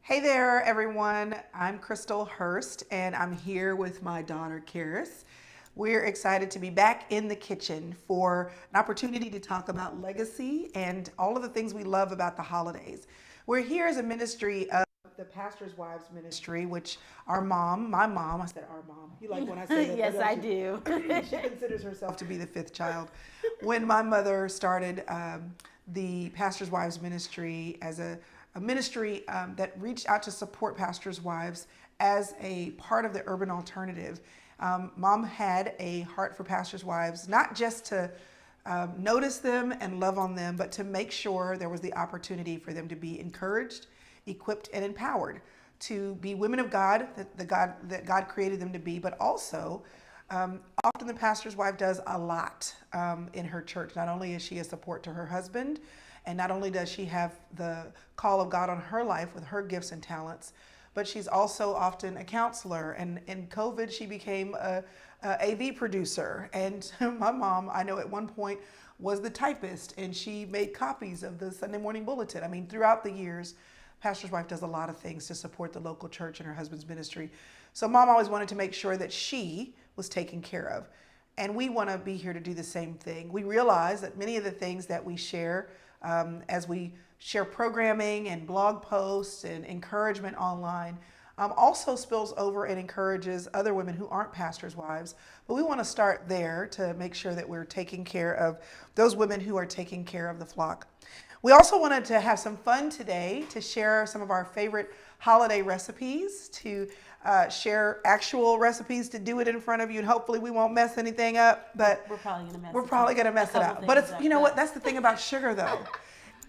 Hey there, everyone. I'm Crystal Hurst, and I'm here with my daughter, Karis. We're excited to be back in the kitchen for an opportunity to talk about legacy and all of the things we love about the holidays. We're here as a ministry of the Pastor's Wives Ministry, which my mom, I said our mom. You like when I say that? Yes, Don't I you? do. She considers herself to be the fifth child. When my mother started the Pastor's Wives Ministry as a ministry that reached out to support pastors' wives as a part of the urban alternative. Mom had a heart for pastors' wives, not just to notice them and love on them, but to make sure there was the opportunity for them to be encouraged, equipped, and empowered to be women of God, that God created them to be, but also often the pastor's wife does a lot in her church. Not only is she a support to her husband, and not only does she have the call of God on her life with her gifts and talents, but she's also often a counselor. And in COVID, she became a AV producer. And my mom, I know at one point, was the typist, and she made copies of the Sunday Morning Bulletin. I mean, throughout the years, pastor's wife does a lot of things to support the local church and her husband's ministry. So mom always wanted to make sure that she was taken care of. And we want to be here to do the same thing. We realize that many of the things that we share as we share programming and blog posts and encouragement online also spills over and encourages other women who aren't pastors' wives. But we want to start there to make sure that we're taking care of those women who are taking care of the flock. We also wanted to have some fun today to share some of our favorite holiday recipes, to share actual recipes to do it in front of you, and hopefully we won't mess anything up. But We're probably gonna mess it up. But it's, you know what? That's the thing about sugar, though.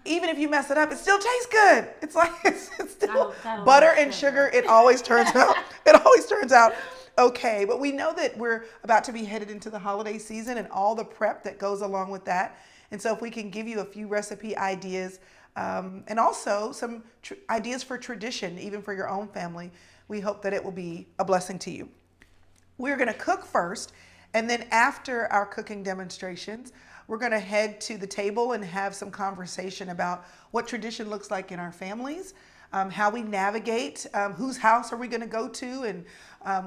Even if you mess it up, it still tastes good. It's like it's still Gotta butter love and sugar. sugar. It always turns out. It always turns out okay. But we know that we're about to be headed into the holiday season and all the prep that goes along with that. And so, if we can give you a few recipe ideas and also some ideas for tradition, even for your own family, we hope that it will be a blessing to you. We're going to cook first, and then after our cooking demonstrations, we're going to head to the table and have some conversation about what tradition looks like in our families, how we navigate, whose house are we going to go to, and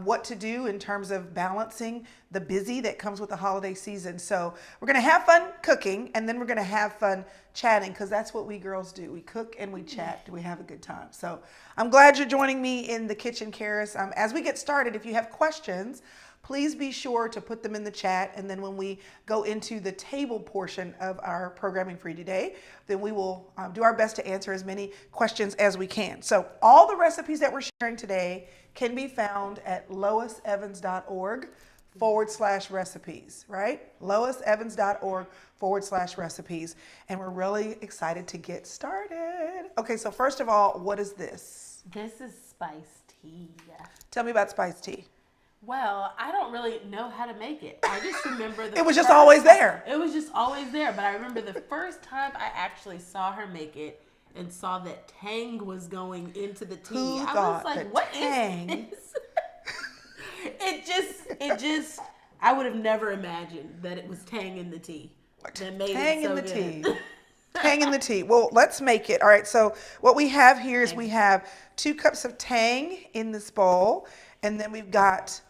what to do in terms of balancing the busy that comes with the holiday season. So we're going to have fun cooking, and then we're going to have fun chatting, because that's what we girls do. We cook and we chat. We have a good time. So I'm glad you're joining me in the kitchen, Karis. As we get started, if you have questions, please be sure to put them in the chat. And then when we go into the table portion of our programming for you today, then we will do our best to answer as many questions as we can. So all the recipes that we're sharing today can be found at loisevans.org/recipes, right? loisevans.org/recipes. And we're really excited to get started. Okay, so first of all, what is this? This is spiced tea. Tell me about spiced tea. Well, I don't really know how to make it. I just remember It was just always there. It was just always there. But I remember the first time I actually saw her make it and saw that tang was going into the tea. Who I thought was like, that what tang? is this? it just, I would have never imagined that it was tang in the tea that made Tang it so in the good. tea. Tang in the tea. Well, let's make it. All right. So what we have here is we have 2 cups of tang in this bowl, and then we've got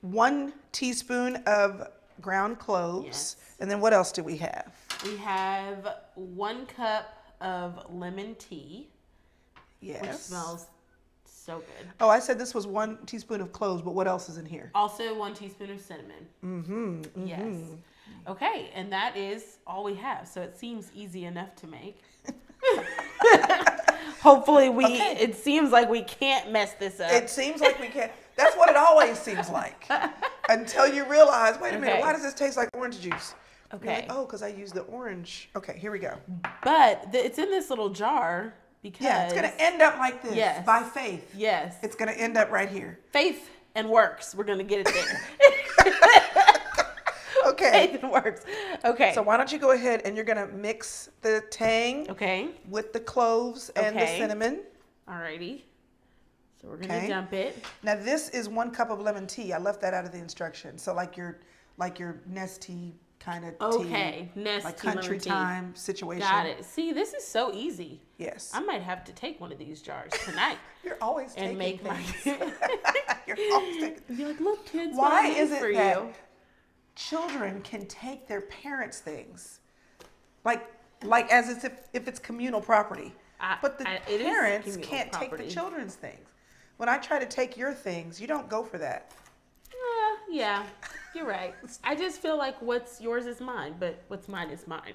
1 teaspoon of ground cloves. Yes. And then what else do we have? We have 1 cup of lemon tea, Yes. which smells so good. Oh, I said this was 1 teaspoon of cloves, but what else is in here? Also 1 teaspoon of cinnamon. Mm-hmm. Yes. Okay, and that is all we have. So it seems easy enough to make. Hopefully it seems like we can't mess this up. It seems like we can't. That's what it always seems like. Until you realize, wait a minute, Okay. why does this taste like orange juice? You're Okay. like, oh, because I used the orange. Okay, here we go. But it's in this little jar because Yeah, it's going to end up like this. Yes. By faith. Yes. It's going to end up right here. Faith and works. We're going to get it there. Okay. Faith and works. Okay. So why don't you go ahead and you're going to mix the tang Okay. with the cloves and the Okay. cinnamon. Alrighty. So we're going to Okay. dump it. Now this is 1 cup of lemon tea. I left that out of the instructions. So like your Nestea kind of Okay, tea. Nestea Like country lemon tea. time situation. Got it. See, this is so easy. Yes. I might have to take one of these jars tonight You're always and taking make my. things. You're always taking. Be like, look, kids, Why what I made is it for that you? children can take their parents' things, like as if it's communal property, but the it is parents communal can't take property. the children's things. When I try to take your things, you don't go for that. Yeah, you're right. I just feel like what's yours is mine, but what's mine is mine.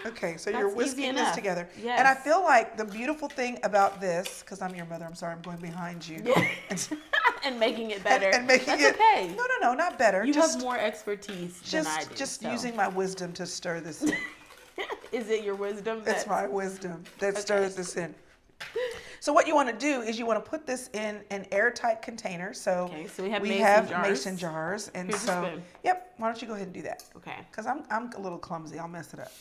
Okay, so That's you're easy whisking this enough. together. Yes. And I feel like the beautiful thing about this, because I'm your mother, I'm sorry, I'm going behind you. And making it better. And making That's it, okay. No, not better. You just have more expertise than I do. just so. using my wisdom to stir this in. Is it your wisdom? It's my wisdom that stirs this in. So what you want to do is you want to put this in an airtight container. So Okay, so we have mason jars. And Here's a so, spoon. yep, why don't you go ahead and do that? Okay. Because I'm a little clumsy. I'll mess it up.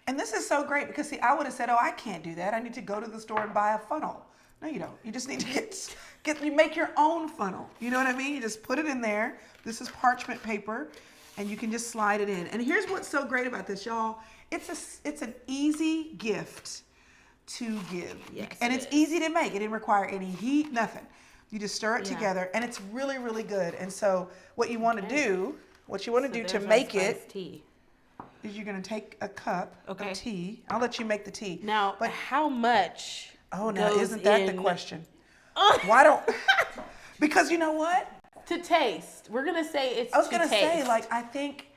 And this is so great because, see, I would have said, oh, I can't do that. I need to go to the store and buy a funnel. No, you don't. You just need to you make your own funnel. You know what I mean? You just put it in there. This is parchment paper, and you can just slide it in. And here's what's so great about this, y'all. It's an easy gift to give. Yes, and it it's is. easy to make. It didn't require any heat, nothing. You just stir it Yeah. together, and it's really, really good. And so what you want to do to So do to there's our make spiced it tea. is you're going to take a cup Okay. of tea. I'll let you make the tea. Now, but how much? oh, now goes isn't that the in question? Why don't? Because you know what? To taste. We're gonna say it's. I was to going to say, taste. like, I think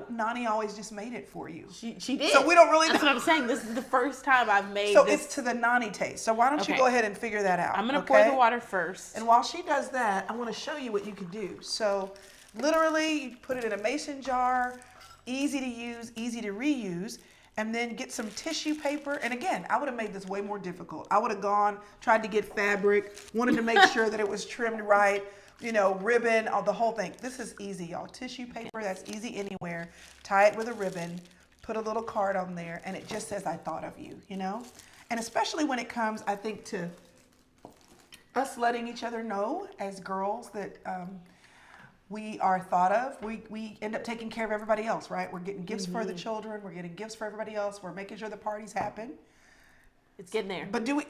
Nani always just made it for you. She did. So we don't really That's know. what I'm saying. This is the first time I've made So this. it's to the Nani taste. So why don't you Okay. go ahead and figure that out? I'm gonna okay? pour the water first. And while she does that, I want to show you what you can do. So literally, you put it in a mason jar, easy to use, easy to reuse, and then get some tissue paper. And again, I would have made this way more difficult. I would have tried to get fabric, wanted to make sure that it was trimmed right, ribbon, the whole thing. This is easy, y'all. Tissue paper, that's easy anywhere. Tie it with a ribbon, put a little card on there, and it just says, I thought of you, And especially when it comes, I think, to us letting each other know as girls that we are thought of. We end up taking care of everybody else, right? We're getting gifts for the children. We're getting gifts for everybody else. We're making sure the parties happen. It's getting there. But do we?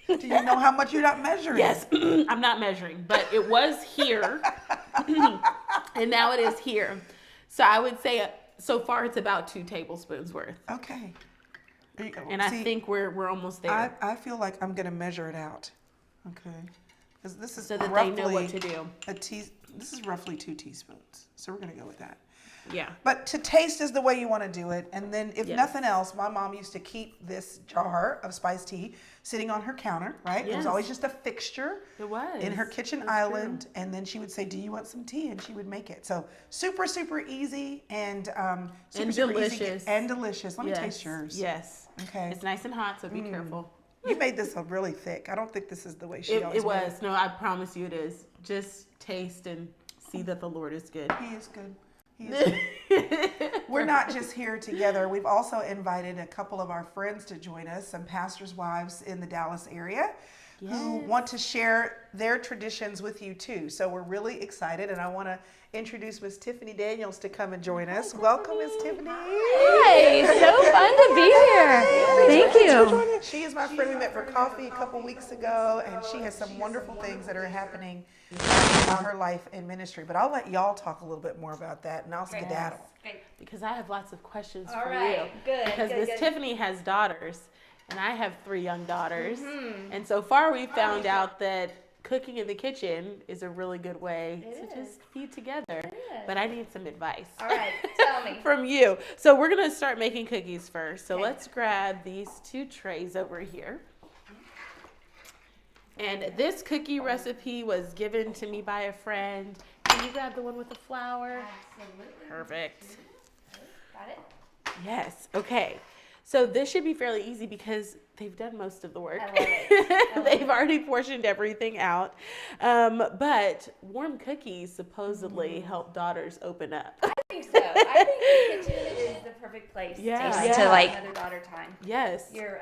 Do you know how much you're not measuring? Yes, I'm not measuring, but it was here, and now it is here. So I would say so far it's about 2 tablespoons worth. Okay. And I think we're almost there. I feel like I'm gonna measure it out. Okay. Because this is So that roughly they know what to do. This is roughly 2 teaspoons. So we're gonna go with that. Yeah. But to taste is the way you want to do it. And then if Yes. nothing else, my mom used to keep this jar of spiced tea sitting on her counter, right? It was Yes. always just a fixture It was. in her kitchen That's island. true. And then she would say, do you want some tea? And she would make it. So super, super easy and super, super easy delicious. and delicious. Let me Yes. taste yours. Yes. Okay. It's nice and hot, so be careful. You made this really thick. I don't think this is the way she always It made was. No, I promise you it is. Just taste and see that the Lord is good. He is good. He is good. We're not just here together. We've also invited a couple of our friends to join us, some pastors' wives in the Dallas area who Yes. want to share their traditions with you too. So we're really excited, and I want to introduce Miss Tiffany Daniels to come and join us. Welcome, Miss Tiffany. Hey, so fun to be here. Thank you. She is my friend. We met for coffee a couple weeks ago, and she has some wonderful things that are happening in her life and ministry. But I'll let y'all talk a little bit more about that, and I'll skedaddle. Because I have lots of questions All for right, you. good, Because good, Miss good. Tiffany has daughters, and I have 3 young daughters. Mm-hmm. And so far, we found out that cooking in the kitchen is a really good way It to is. just feed together. is. But I need some advice. All right, tell me. From you. So we're going to start making cookies first. So Okay. let's grab these 2 trays over here. And this cookie recipe was given to me by a friend. Can you grab the one with the flour? Absolutely. Perfect. Got it? Yes. Okay. So this should be fairly easy because they've done most of the work. I love it. They've already portioned everything out. But warm cookies supposedly help daughters open up. I think so. I think the kitchen is the perfect place Yeah. to To, like- mother-daughter time. Yes. You're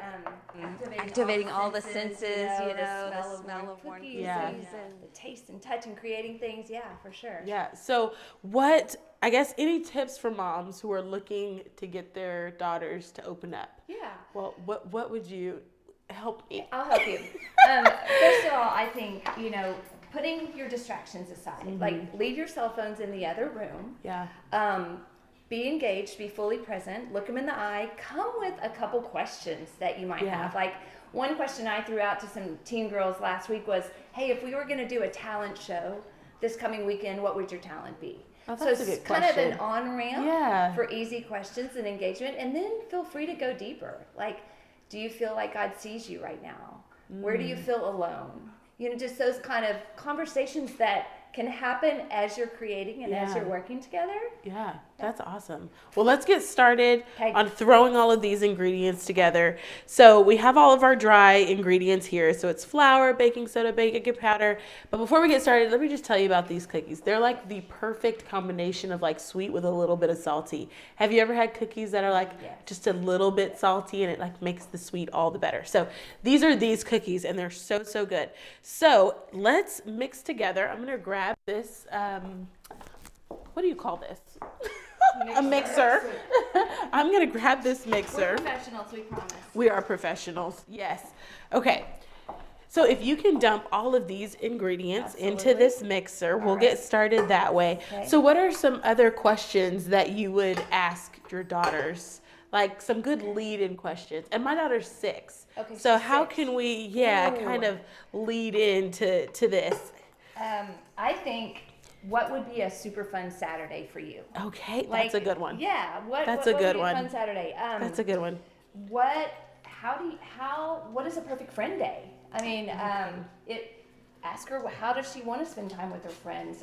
Activating all the senses, the smell of warm cookies, Yeah. and the taste and touch and creating things. Yeah, for sure. Yeah. So I guess any tips for moms who are looking to get their daughters to open up? Yeah. Well, what would you help me? I'll help you. First of all, I think, putting your distractions aside, like leave your cell phones in the other room. Yeah. Be engaged, be fully present, look them in the eye, come with a couple questions that you might Yeah. have. Like one question I threw out to some teen girls last week was, hey, if we were going to do a talent show this coming weekend, what would your talent be? Oh, So that's it's a good kind of question. an on-ramp Yeah. for easy questions and engagement, and then feel free to go deeper. Like, do you feel like God sees you right now? Where do you feel alone? Just those kind of conversations that can happen as you're creating and as Yeah. you're working together. Yeah, that's awesome. Well, let's get started Okay. on throwing all of these ingredients together. So we have all of our dry ingredients here. So it's flour, baking soda, baking powder. But before we get started, let me just tell you about these cookies. They're like the perfect combination of like sweet with a little bit of salty. Have you ever had cookies that are like Yes. just a little bit salty and it like makes the sweet all the better? So these are these cookies and they're so, so good. So let's mix together. I'm going to grab this, what do you call this? A mixer. I'm going to grab this mixer. We're professionals, we promise. We are professionals. Yes. Okay. So if you can dump all of these ingredients into Absolutely. this mixer, we'll get started that way. Okay. So what are some other questions that you would ask your daughters? Like some good lead-in questions. And my daughter's 6. Okay, So she's how 6. can we, Ooh. kind of lead into this? I think, what would be a super fun Saturday for you? Okay, that's a good one. Yeah, That's what a good would be one. a fun Saturday? That's a good one. What is a perfect friend day? I mean, ask her, how does she want to spend time with her friends?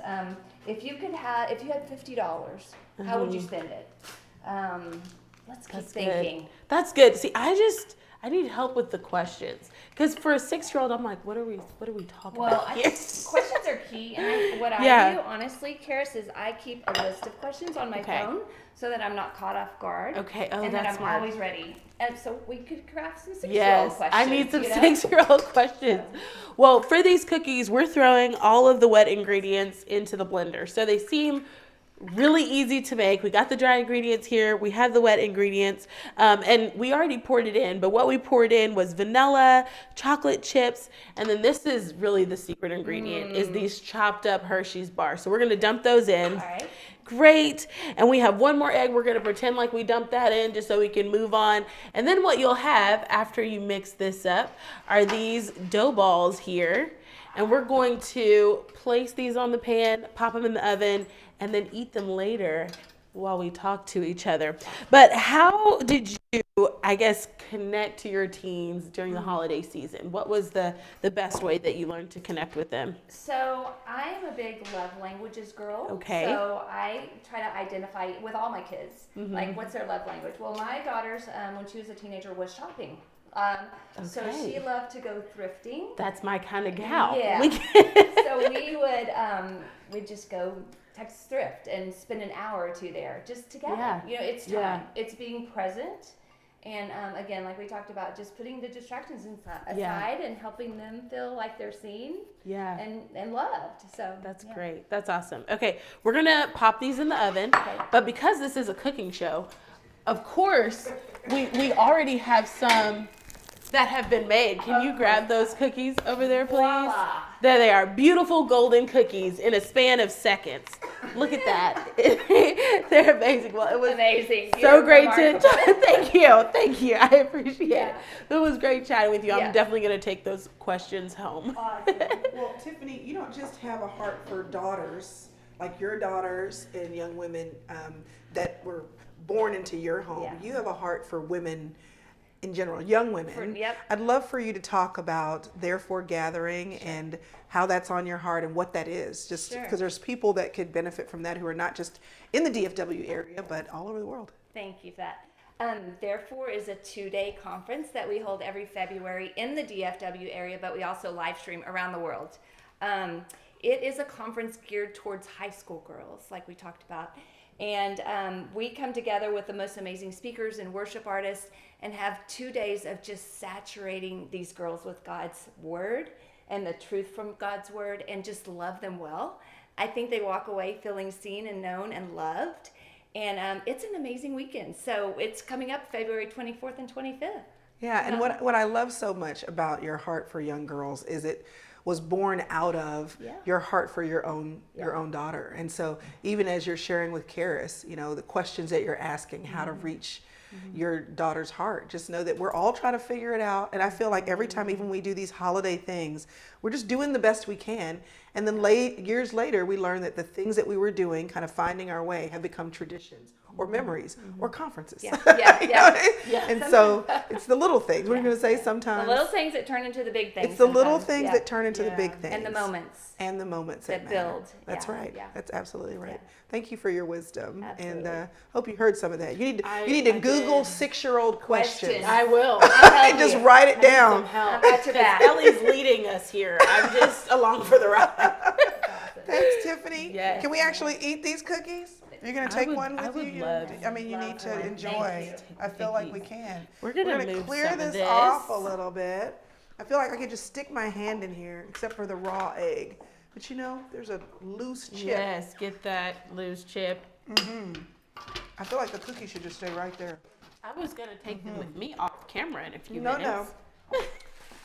If you had $50, how would you spend it? Let's keep That's thinking. good. That's good. See, I need help with the questions because for a 6-year-old, I'm like, what are we talking Well, about I here? think questions are key, and what Yeah. I do, honestly, Karis, is I keep a list of questions on my Okay. phone so that I'm not caught off guard. Okay. Oh, and that that's I'm smart. always ready. And so we could craft some 6-year-old Yes, questions. I need some you know? 6-year-old questions. Well, for these cookies, we're throwing all of the wet ingredients into the blender. So they seem really easy to make. We got the dry ingredients here. We have the wet ingredients. And we already poured it in. But what we poured in was vanilla, chocolate chips. And then this is really the secret ingredient is these chopped up Hershey's bars. So we're going to dump those in. All right. Great. And we have one more egg. We're going to pretend like we dumped that in just so we can move on. And then what you'll have after you mix this up are these dough balls here. And we're going to place these on the pan, pop them in the oven, and then eat them later while we talk to each other. But how did you, I guess, connect to your teens during the holiday season? What was the best way that you learned to connect with them? So I am a big love languages girl. Okay. So I try to identify with all my kids, like what's their love language. Well, my daughter's, when she was a teenager, was shopping. So Okay. she loved to go thrifting. That's my kind of gal. Yeah. We can- So we would we'd just go Texas Thrift and spend an hour or two there just together. Yeah. It's time. Yeah. It's being present. And again, like we talked about, just putting the distractions aside Yeah. and helping them feel like they're seen Yeah. and loved. So That's yeah. great. That's awesome. Okay, we're gonna pop these in the oven, but because this is a cooking show, of course, we already have some that have been made. Can you grab those cookies over there, please? Voila. There they are, beautiful golden cookies in a span of seconds. Look at that. They're amazing. Well, it was Amazing. so You're great to remarkable. thank you. I appreciate it. It was great chatting with you. I'm Yeah. definitely gonna take those questions home. Awesome. Well, Tiffany, you don't just have a heart for daughters, like your daughters and young women that were born into your home. Yeah. You have a heart for women in general, young women. Yep. I'd love for you to talk about Therefore Gathering and how that's on your heart and what that is. Just Sure. because there's people that could benefit from that who are not just in the DFW area, but all over the world. Thank you for that. Therefore is a 2-day conference that we hold every February in the DFW area, but we also live stream around the world. It is a conference geared towards high school girls, like we talked about. And we come together with the most amazing speakers and worship artists and have 2 days of just saturating these girls with God's word and the truth from God's word and just love them well. I think they walk away feeling seen and known and loved. And it's an amazing weekend. So it's coming up February 24th and 25th. Yeah, and what I love so much about your heart for young girls is it was born out of your heart for your own daughter. And so even as you're sharing with Karis, you know, the questions that you're asking, how to reach your daughter's heart, just know that we're all trying to figure it out. And I feel like every time even we do these holiday things, we're just doing the best we can. And then years later, we learn that the things that we were doing, kind of finding our way, have become traditions or memories or conferences. Yeah. And so it's the little things. We're going to say sometimes. The little things that turn into the big things. It's the little sometimes. things that turn into the big things. And the moments. And the moments that that matter. build. That's Yeah, right. yeah. That's absolutely right. Yeah. Thank you for your wisdom. Absolutely. And hope you heard some of that. You need to Google 6-year-old questions. I will. And just write it down. Help. Got your back. Ellie's leading us here. I'm just along for the ride. Thanks, Tiffany. Yes. Can we actually eat these cookies? You're going to take one with I would you? love I mean, you need to enjoy. Thank you. I feel like we can. We're gonna move clear some of this this. off a little bit. I feel like I could just stick my hand in here, except for the raw egg. But you know, there's a loose chip. Yes, get that loose chip. I feel like the cookie should just stay right there. I was gonna take them with me off camera in a few No, minutes.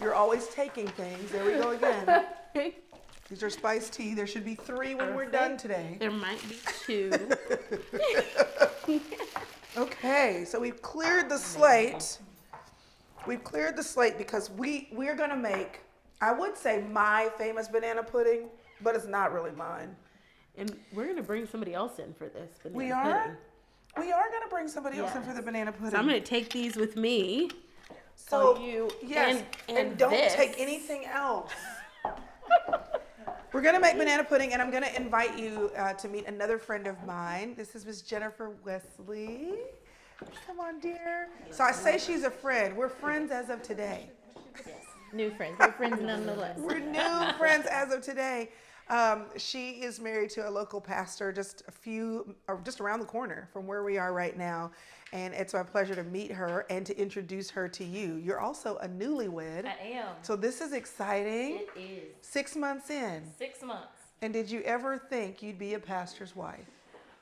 You're always taking things. There we go again. These are spiced tea. There should be 3 when we're done today. There might be 2. Okay, so we've cleared the slate. We've cleared the slate because we're gonna make, I would say, my famous banana pudding, but it's not really mine. And we're gonna bring somebody else in for this. banana We are? pudding. We are gonna bring somebody else in Yes. for the banana pudding. So I'm gonna take these with me. So you yes, and don't this. take anything else. We're gonna make banana pudding, and I'm gonna invite you to meet another friend of mine. This is Miss Jennifer Wesley. Come on, dear. So I say she's a friend. We're friends as of today. New friends. We're friends nonetheless. We're new friends as of today. She is married to a local pastor just around the corner from where we are right now. And it's my pleasure to meet her and to introduce her to you. You're also a newlywed. I am. So this is exciting. It is 6 months in. 6 months. And did you ever think you'd be a pastor's wife?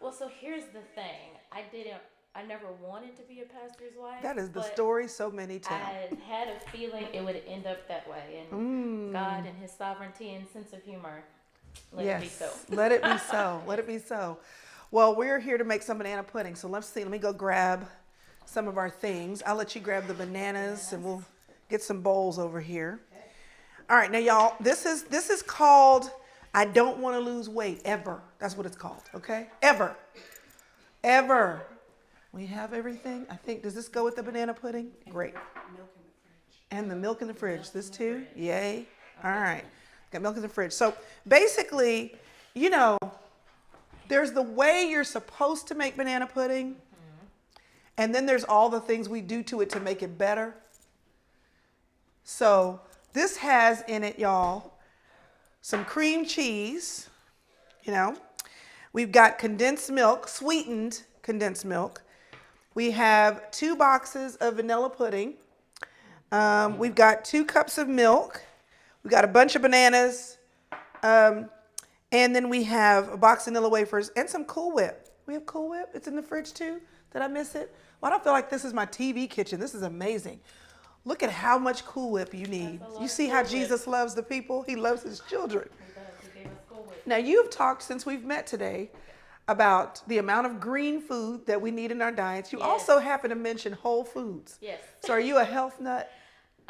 Well, so here's the thing. I never wanted to be a pastor's wife. That is the but story so many tell. I had a feeling it would end up that way. And God and his sovereignty and sense of humor let it be so. Let it be so. Let it be so. Well, we're here to make some banana pudding. So let's see. Let me go grab some of our things. I'll let you grab the bananas and we'll get some bowls over here. All right, now y'all, this is called I Don't Want to Lose Weight Ever. That's what it's called, okay? Ever. Ever. We have everything. I think, does this go with the banana pudding? Great. And the milk in the fridge. This too? Yay. All right. Got milk in the fridge. So basically, you know, there's the way you're supposed to make banana pudding, and then there's all the things we do to it to make it better. So this has in it, y'all, some cream cheese, you know. We've got condensed milk, sweetened condensed milk. We have 2 boxes of vanilla pudding. We've got 2 cups of milk. We've got a bunch of bananas. And then we have a box of vanilla wafers and some Cool Whip. We have Cool Whip. It's in the fridge too. Did I miss it? Well, I don't feel like this is my TV kitchen. This is amazing. Look at how much Cool Whip you need. You see how Jesus loves the people? He loves his children. Now, you've talked since we've met today about the amount of green food that we need in our diets. You Yes. also happen to mention whole foods. Yes. So are you a health nut?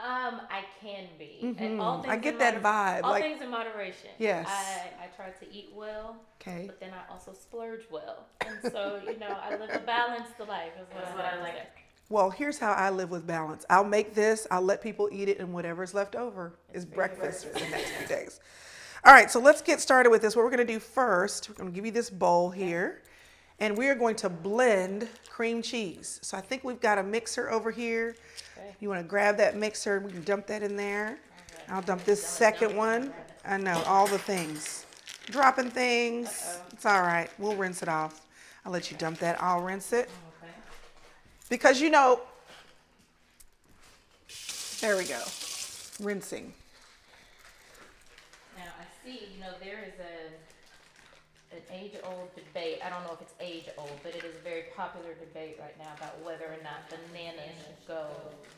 I can be. And all things I get in that vibe. All Like, things in moderation. Yes. I try to eat well. okay. But then I also splurge well. And so, I live a balanced life is what I like to say. Well, here's how I live with balance. I'll make this, I'll let people eat it, and whatever's left over is breakfast for the next few days. All right, so let's get started with this. What we're going to do first, we're going to give you this bowl here. and we are going to blend cream cheese. So I think we've got a mixer over here. Okay. You want to grab that mixer, we can dump that in there. I'll dump this second one. I know, all the things. Dropping things. It's all right. We'll rinse it off. I'll let you dump that. I'll rinse it. Okay. Because you know, there we go. Rinsing. Now I see, there is an age-old debate. I don't know if it's age-old, but it is a very popular debate right now about whether or not bananas should go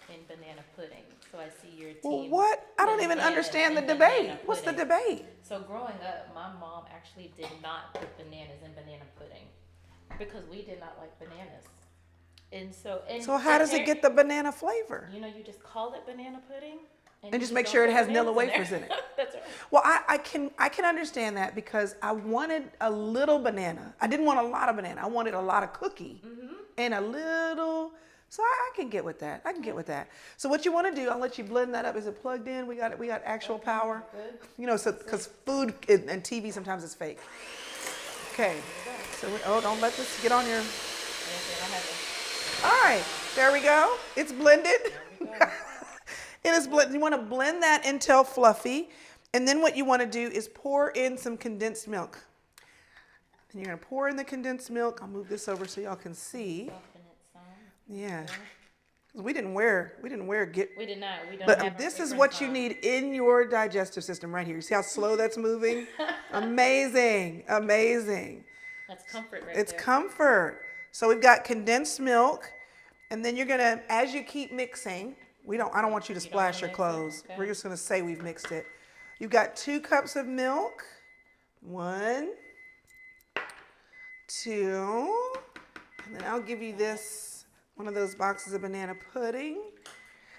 in banana pudding. So I see your Well, team. what? I don't with even bananas understand the and debate. banana What's the pudding. debate? So growing up, my mom actually did not put bananas in banana pudding because we did not like bananas. And so, So how does it get the banana flavor? You just call it banana pudding. And you just make don't sure it put has bananas Nilla in there. wafers in it. That's right. Well, I can understand that because I wanted a little banana. I didn't want a lot of banana. I wanted a lot of cookie and a little. So I can get with that. I can get with that. So what you want to do? I'll let you blend that up. Is it plugged in? We got it. We got actual power. Good. So because food and TV sometimes is fake. Okay. So don't let this get on your. All right. There we go. It's blended. It is blended. You want to blend that until fluffy. And then what you want to do is pour in some condensed milk. And you're going to pour in the condensed milk. I'll move this over so y'all can see. Soften it some. Yeah. We didn't wear We did not. We don't but have this is fragrance what you on. need in your digestive system right here. You see how slow that's moving? Amazing. Amazing. That's comfort right It's there. comfort. So we've got condensed milk. And then you're going to, as you keep mixing, I don't want you to splash your mix it? clothes. Okay. We're just going to say we've mixed it. You've got 2 cups of milk. 1, 2, and then I'll give you this, one of those boxes of banana pudding.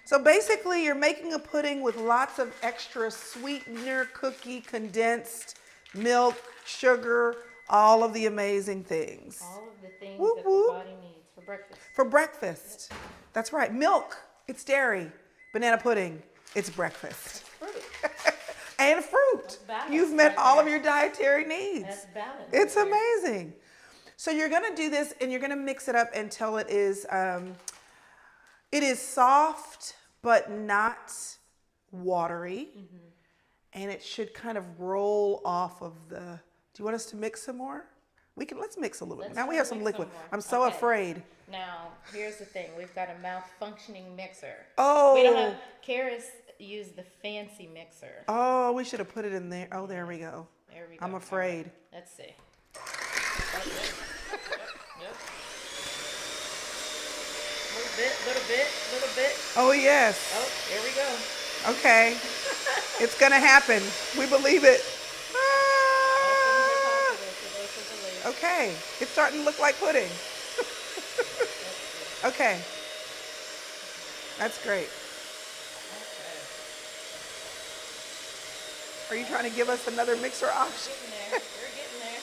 So basically you're making a pudding with lots of extra sweetener, cookie, condensed milk, sugar, all of the amazing things. All of the things Whoop, that whoop. the body needs for breakfast. For breakfast. That's right. Milk, it's dairy. Banana pudding, it's breakfast. Fruit. And fruit. balance You've met right all of there. your dietary needs. That's balance. It's right there. amazing. So you're gonna do this and you're gonna mix it up until it is soft but not watery. And it should kind of roll off of the, do you want us to mix some more? Let's mix a little bit. Let's Now we try have to some mix liquid. some more. I'm so Okay. afraid. Now, here's the thing. We've got a malfunctioning mixer. Oh. We don't have, Karis used the fancy mixer. Oh, we should have put it in there. Oh, there we go. There we go. I'm All afraid. right. Let's see. Yep. Little bit. Oh, yes. Oh, here we go. Okay. It's going to happen. We believe it. All Ah. things are possible to those who believe. Okay. It's starting to look like pudding. Okay. That's great. Are you trying to give us another mixer option? We're getting there.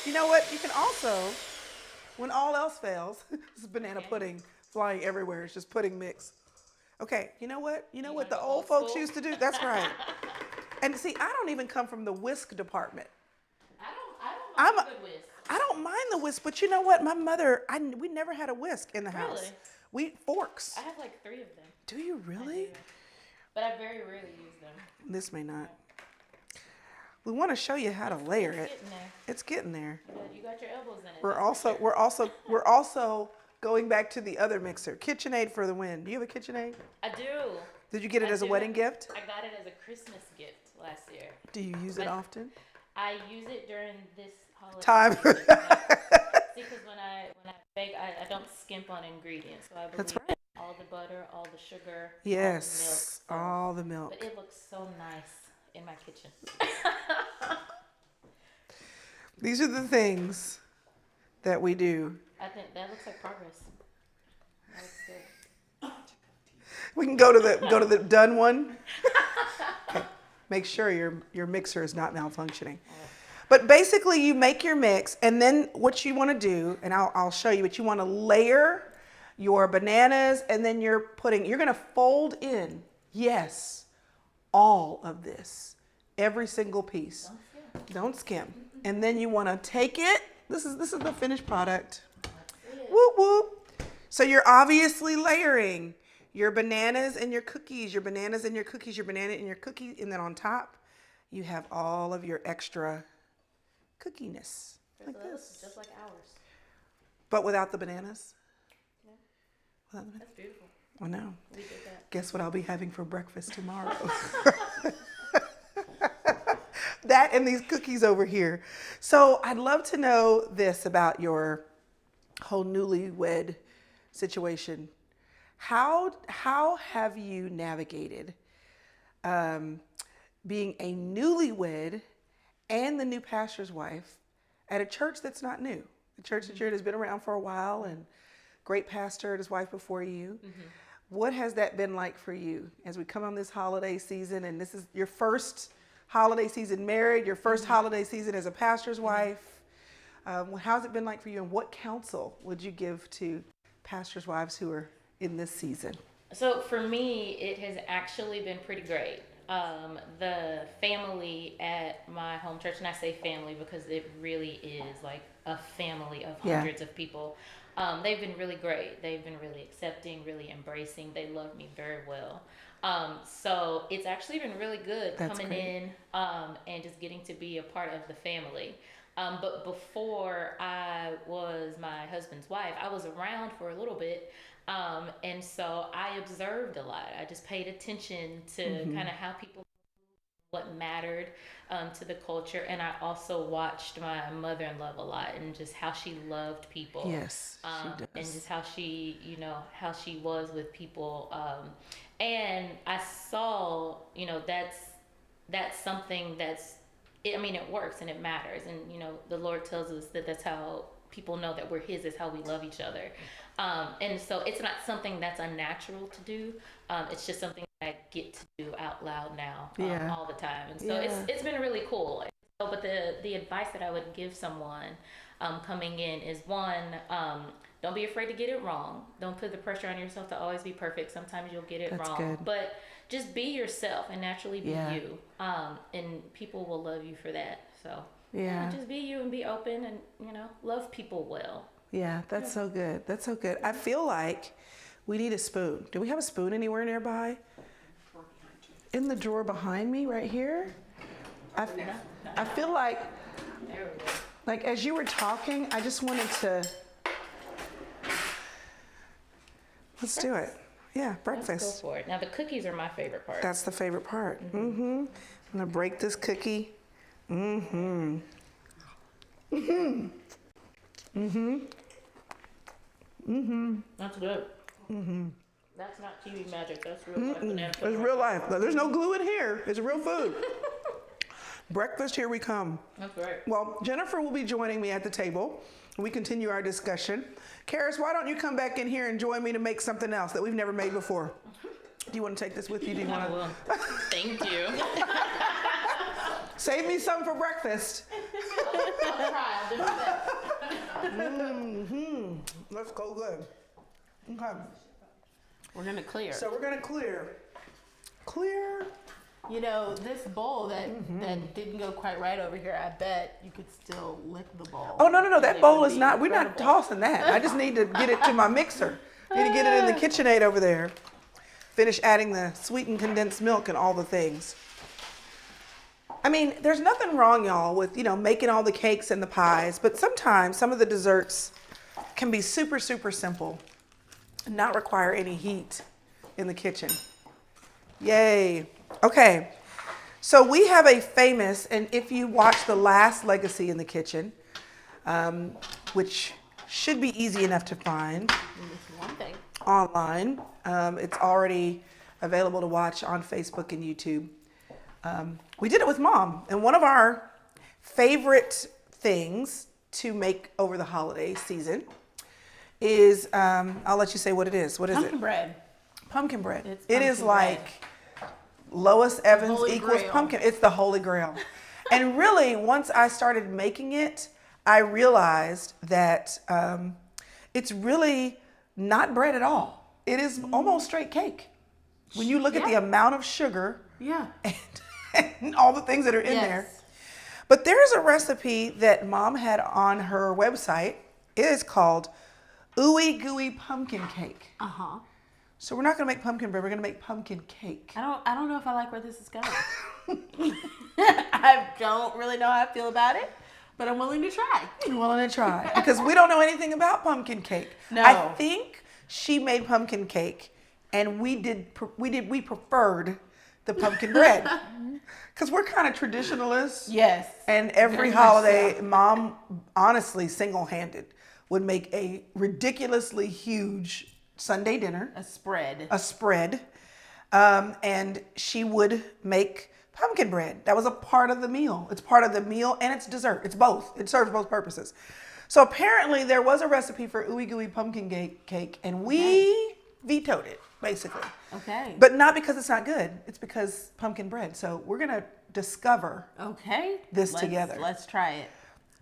You know what? You can also, when all else fails, this is banana pudding flying everywhere. It's just pudding mix. Okay, you know what? You know what the wanna go old old folks school? used to do? That's right. And see, I don't even come from the whisk department. I I'm don't a- mind good whisk. I don't mind the whisk, but you know what? My mother, we never had a whisk in the house. Really? We forks. I have like 3 of them. Do you really? But I very rarely use them. This may not. We want to show you how to layer It's it. getting there. It's getting there. You got your elbows in it. We're that's for also sure. we're also going back to the other mixer, KitchenAid for the win. Do you have a KitchenAid? I do. Did you get it I as a do. wedding gift? I got it as a Christmas gift last year. Do you use it But- often? I use it during this holiday Time. season. See, because when I bake, I don't skimp on ingredients. So I believe That's right. all the butter, all the sugar, Yes, all all the the milk. milk. But it looks so nice in my kitchen. These are the things that we do. I think that looks like progress. That looks good. We can go to the done one. Okay. Make sure your mixer is not malfunctioning. But basically, you make your mix, and then what you want to do, and I'll show you, but you want to layer your bananas, and then you're going to fold in, yes, all of this, every single piece. Don't skim. And then you want to take it This is the finished product. Whoop whoop. So you're obviously layering your bananas and your cookies, your bananas and your cookies, your banana and your cookie, and then on top you have all of your extra cookiness like this. Just like ours. But without the bananas. Without the That's beautiful. I know. We did that. Guess what I'll be having for breakfast tomorrow? That and these cookies over here. So I'd love to know this about your whole newlywed situation. How have you navigated being a newlywed and the new pastor's wife at a church that's not new? A church that has been around for a while, and great pastor and his wife before you. Mm-hmm. What has that been like for you as we come on this holiday season, and this is your first holiday season married, your first holiday season as a pastor's wife? How's it been like for you, and what counsel would you give to pastors' wives who are in this season? So for me, it has actually been pretty great. The family at my home church, and I say family because it really is like a family of hundreds of people. They've been really great. They've been really accepting, really embracing. They love me very well. So it's actually been really good coming in and just getting to be a part of the family. But before I was my husband's wife, I was around for a little bit. And so I observed a lot. I just paid attention to kind of how people, what mattered to the culture. And I also watched my mother-in-law a lot, and just how she loved people. Yes, she does. And just how she, how she was with people. And I saw, that's something it works and it matters. And, the Lord tells us that that's how people know that we're His, is how we love each other. And so it's not something that's unnatural to do. It's just something that I get to do out loud now all the time. And so it's been really cool. So, but the advice that I would give someone coming in is, one, don't be afraid to get it wrong. Don't put the pressure on yourself to always be perfect. Sometimes you'll get it wrong. Good. But just be yourself and naturally be you. And people will love you for that. So just be you and be open and, love people well. Yeah, that's so good. That's so good. I feel like we need a spoon. Do we have a spoon anywhere nearby? In the drawer behind me right here? I feel like as you were talking, I just wanted to, let's do it. Yeah, breakfast. Let's go for it. Now the cookies are my favorite part. That's the favorite part. I'm gonna break this cookie. That's good. That's not TV magic. That's real life. Banana It's real life. There's no glue in here. It's real food. Breakfast, here we come. That's right. Well, Jennifer will be joining me at the table. We continue our discussion. Karis, why don't you come back in here and join me to make something else that we've never made before? Do you want to take this with you? Do you want to? Thank you. Save me some for breakfast. I'll try. Let's go good. Okay. We're gonna clear. So we're gonna clear. This bowl that didn't go quite right over here, I bet you could still lick the bowl. Oh, no. That bowl is not, we're not tossing that. I just need to get it to my mixer. Need to get it in the KitchenAid over there. Finish adding the sweetened condensed milk and all the things. I mean, there's nothing wrong, y'all, with, making all the cakes and the pies, but sometimes some of the desserts can be super, super simple and not require any heat in the kitchen. Yay. Okay. So we have a famous, and if you watch The Last Legacy in the Kitchen, which should be easy enough to find online, it's already available to watch on Facebook and YouTube. We did it with Mom, and one of our favorite things to make over the holiday season is, I'll let you say what it is. What is Pumpkin it? bread. Pumpkin bread. It's It is pumpkin like bread. Lois Evans Holy equals Grail. pumpkin. It's the Holy Grail. And really, once I started making it, I realized that it's really not bread at all. It is almost straight cake. When you look at the amount of sugar Yeah. and all the things that are in there. But there's a recipe that Mom had on her website. It is called Ooey Gooey Pumpkin Cake. Uh-huh. So we're not gonna make pumpkin bread, we're gonna make pumpkin cake. I don't know if I like where this is going. I don't really know how I feel about it, but I'm willing to try. I'm willing to try because we don't know anything about pumpkin cake. No. I think she made pumpkin cake and we preferred the pumpkin bread. Because we're kind of traditionalists. Yes. And every Very much holiday, so. Mom, honestly, single-handed, would make a ridiculously huge Sunday dinner, A spread. a spread, and she would make pumpkin bread. That was a part of the meal. It's part of the meal and it's dessert. It's both. It serves both purposes. So apparently there was a recipe for ooey gooey pumpkin cake, and we vetoed it, basically. Okay. But not because it's not good. It's because pumpkin bread. So we're gonna discover. Okay. This together. Let's try it.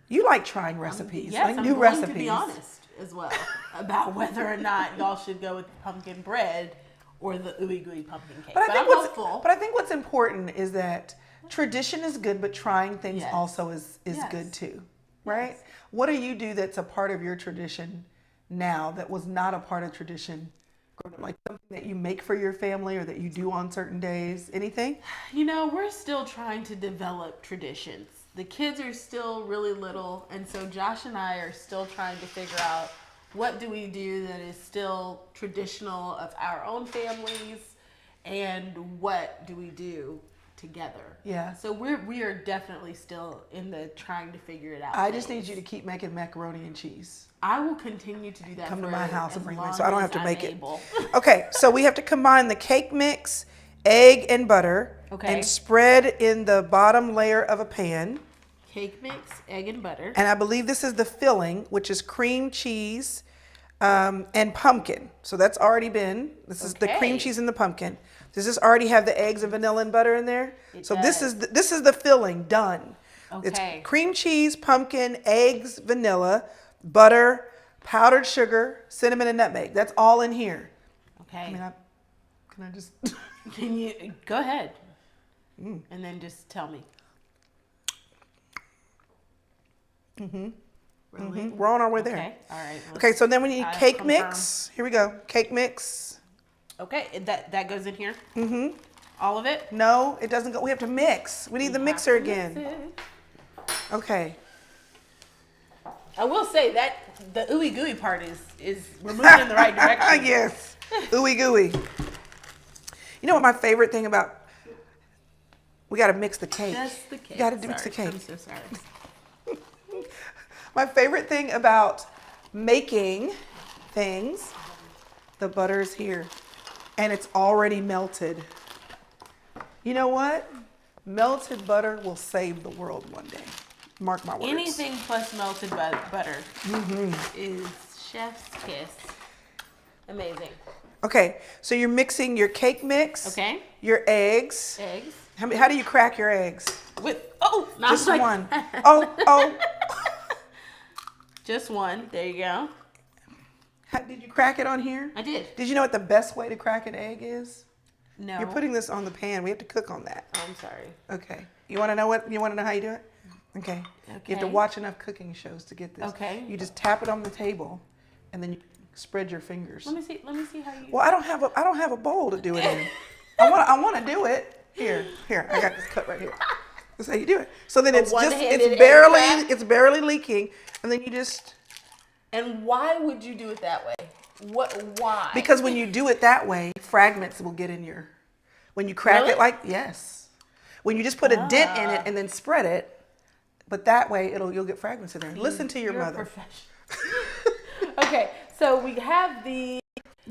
You like trying recipes, Yes, like I'm new going recipes. to be honest as well about whether or not y'all should go with pumpkin bread or the ooey gooey pumpkin cake. But I'm hopeful. I think what's important is that tradition is good, but trying things Yes. also is Yes. good too, right? What do you do that's a part of your tradition now that was not a part of tradition? Like something that you make for your family or that you do on certain days? Anything? You know, we're still trying to develop traditions. The kids are still really little, and so Josh and I are still trying to figure out what do we do that is still traditional of our own families, and what do we do together. Yeah. So we are definitely still in the trying to figure it out. I just phase. need you to keep making macaroni and cheese. I will continue to do that. Come to for my house as and bring me, long so I don't as have to I'm make it. able. Okay, so we have to combine the cake mix, egg and butter, Okay. and spread in the bottom layer of a pan. Cake mix, egg and butter. And I believe this is the filling, which is cream cheese and pumpkin. So that's already been. This is the cream Okay. cheese and the pumpkin. Does this already have the eggs and vanilla and butter in there? It So does. this is the filling done. Okay. It's cream cheese, pumpkin, eggs, vanilla, butter, powdered sugar, cinnamon, and nutmeg. That's all in here. Okay. I mean, can I just? Can you go ahead? And then just tell me. Really? We're on our way there. Okay. All right. Okay, so then we need I cake confirm. mix. Here we go. Cake mix. Okay. That goes in here. Mm-hmm. All of it. No, it doesn't go. We have to mix. We need the mixer Mix again. it. Okay. I will say that the ooey gooey part is we're moving in the right direction. Yes. Ooey gooey. You know what my favorite thing about? We got to mix the cake. Just the cake. You got to mix the Sorry, cake. I'm so sorry. My favorite thing about making things, the butter is here, and it's already melted. You know what? Melted butter will save the world one day. Mark my words. Anything plus melted butter Mm-hmm. is chef's kiss. Amazing. Okay, so you're mixing your cake mix. Okay. Your eggs. Eggs How do you crack your eggs? with not Just like one. Oh. Just one. There you go. Did you crack it on here? I did. Did you know what the best way to crack an egg is? No. You're putting this on the pan. We have to cook on that. Oh, I'm sorry. Okay. You want to know how you do it? Okay. You have to Okay. watch enough cooking shows to get this. Okay. You just tap it on the table, and then you spread your fingers. Let me see how you. Well, I don't have a bowl to do it in. I want to do it. Here. I got this cup right here. That's how you do it. So then one-handed egg crack? it's barely leaking, and then you just. And why would you do it that way? Why? Because when you do it that way, fragments will get in your. When you crack Really? it yes. When you just put a dent in it and then spread it, but that way you'll get fragments in there. Listen to your You're a mother. professional. Okay, so we have the.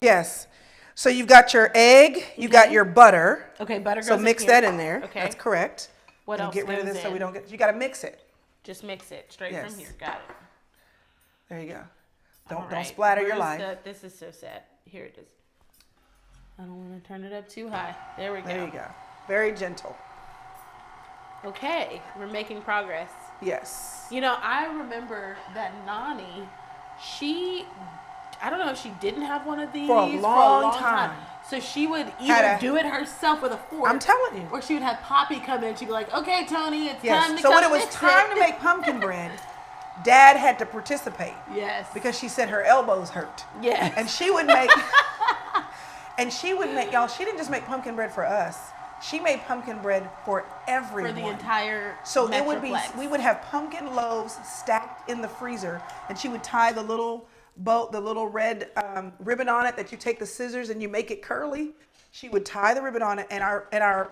Yes. So you've got your egg, you got your butter. Okay, butter goes So in mix here. that in there. Okay. That's correct. What And else get rid of goes this so we in? don't get. You got to mix it. Just mix it straight Yes. from here. Got it. There you go. All Don't right. splatter your Where's life. this is so sad. Here it is. I don't want to turn it up too high. There we go. There you go. Very gentle. Okay, we're making progress. Yes. You know, I remember that Nani, I don't know if she didn't have one of these For a long time. So she would Had either a- do it herself with a fork. I'm telling you. Or she would have Poppy come in. She'd be like, "Okay, Tony, it's time Yes. to So come when it was mix time it." to make pumpkin bread, Dad had to participate Yes. because she said her elbows hurt. Yes. And she would make, y'all, she didn't just make pumpkin bread for us. She made pumpkin bread for everyone. for the entire So it would be, Metroplex. we would have pumpkin loaves stacked in the freezer, and she would tie the little bow, the little red ribbon on it that you take the scissors and you make it curly. She would tie the ribbon on it, and our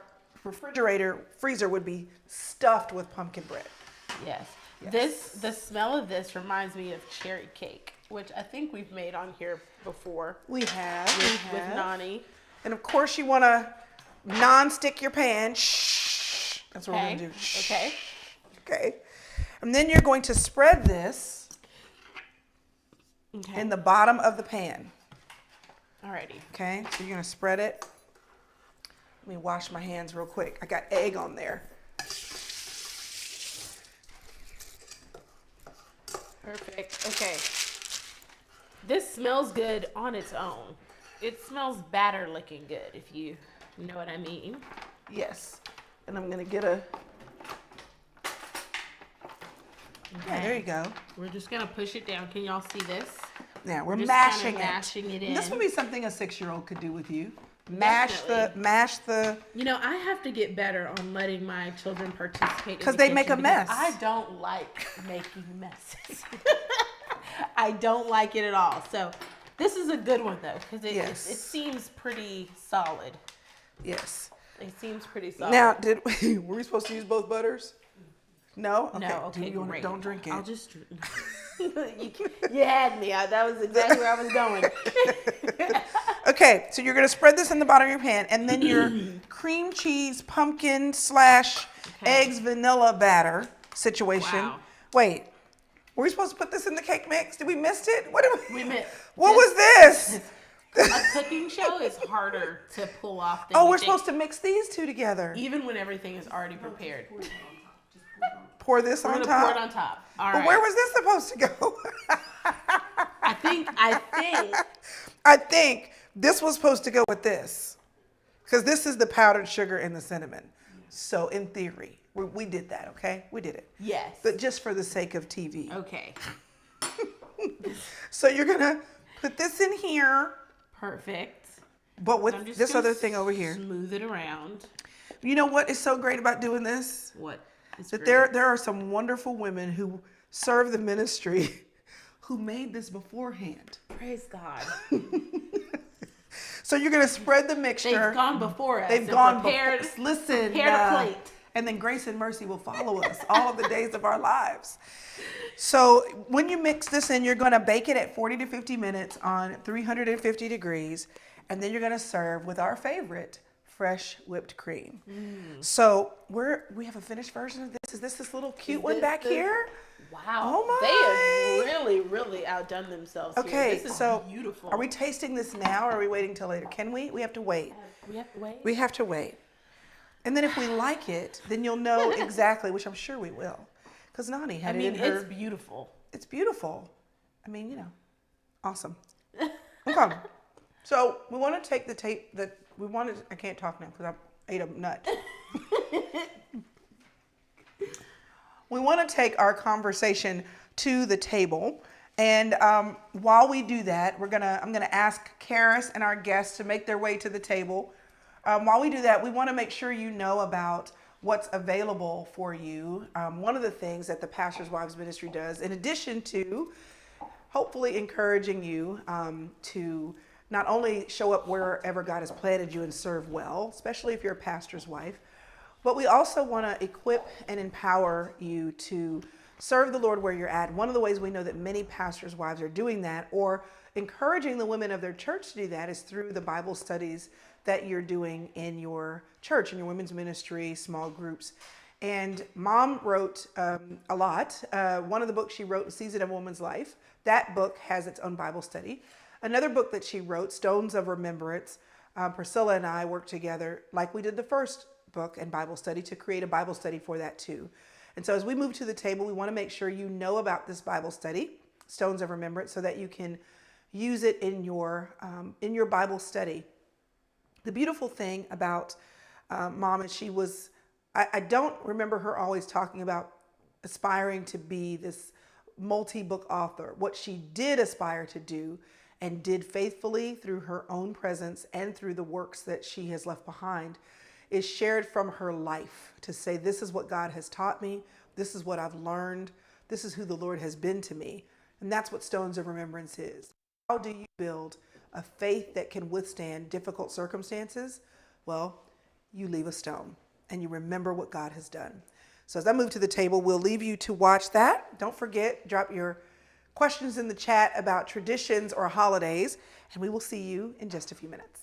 freezer would be stuffed with pumpkin bread. Yes. The smell of this reminds me of cherry cake, which I think we've made on here before We have, with Nani. and of course you want to non-stick your pan. Shh. That's what we're Okay. gonna do. Shh. Okay. Okay. And then you're going to spread this Okay. in the bottom of the pan. Alrighty. Okay, so you're gonna spread it. Let me wash my hands real quick. I got egg on there. Perfect. Okay. This smells good on its own. It smells batter looking good, if you know what I mean. Yes. And I'm gonna get a. Yeah, there you go. We're just gonna push it down. Can y'all see this? Now we're just mashing kinda mashing it And this in. would be something a 6-year-old could do with you. Mash the. You know, I have to get better on letting my children participate. 'Cause in the they make kitchen a mess. I don't like making messes. I don't like it at all. So this is a good one though, because it seems pretty solid. Yes. It seems pretty solid. Now, were we supposed to use both butters? No. Okay. no, okay, Do you wanna- great. don't drink it. I'll just. you had me. That was exactly where I was going. Okay, so you're gonna spread this in the bottom of your pan, and then your cream cheese pumpkin / eggs vanilla batter situation. Wow. Wait, were we supposed to put this in the cake mix? Did we miss it? What did We missed. What was this? A cooking show is harder to pull off than Oh, you we're think, supposed to mix these two together. even when everything is already prepared. Pour this We're on gonna top. pour it on top. All But right. where was this supposed to go? I think I think this was supposed to go with this, because this is the powdered sugar and the cinnamon. So in theory, we did that. Okay, we did it. yes. But just for the sake of TV. Okay. So you're gonna put this in here, Perfect. but I'm with just this gonna other thing over here. Smooth it around. You know what is so great about doing this? What? Is That great. there are some wonderful women who serve the ministry who made this beforehand. Praise God. So you're gonna spread the mixture. They've gone before us. They've and gone prepared, before. Listen, prepared a plate. and then grace and mercy will follow us all of the days of our lives. So when you mix this in, you're going to bake it at 40 to 50 minutes on 350 degrees, and then you're going to serve with our favorite, fresh whipped cream. So we have a finished version of this. Is this little cute one this back the- here? Wow. Oh They have really outdone themselves here. Okay, This is so beautiful. are we tasting this now, or are we waiting till later? Can we? We have to wait. We have to wait. We have to wait. And then if we like it, then you'll know exactly, which I'm sure we will. Because Nani had I mean, it in her. it's beautiful. It's beautiful. I mean, awesome. Okay. So we want to take the tape that we wanted. I can't talk now because I ate a nut. We want to take our conversation to the table. And while we do that, I'm gonna ask Karis and our guests to make their way to the table. While we do that, we want to make sure you know about what's available for you. One of the things that the Pastor's Wives Ministry does, in addition to hopefully encouraging you to not only show up wherever God has planted you and serve well, especially if you're a pastor's wife, but we also want to equip and empower you to serve the Lord where you're at. One of the ways we know that many pastors' wives are doing that, or encouraging the women of their church to do that, is through the Bible studies that you're doing in your church, in your women's ministry, small groups. And Mom wrote a lot. One of the books she wrote, Season of a Woman's Life, that book has its own Bible study. Another book that she wrote, Stones of Remembrance, Priscilla and I worked together, like we did the first book and Bible study, to create a Bible study for that too. And so as we move to the table, we want to make sure you know about this Bible study, Stones of Remembrance, so that you can use it in your Bible study. The beautiful thing about Mom is I don't remember her always talking about aspiring to be this multi-book author. What she did aspire to do and did faithfully through her own presence and through the works that she has left behind is shared from her life to say, this is what God has taught me. This is what I've learned. This is who the Lord has been to me. And that's what Stones of Remembrance is. How do you build a faith that can withstand difficult circumstances? Well, you leave a stone and you remember what God has done. So as I move to the table, we'll leave you to watch that. Don't forget, drop your questions in the chat about traditions or holidays, and we will see you in just a few minutes.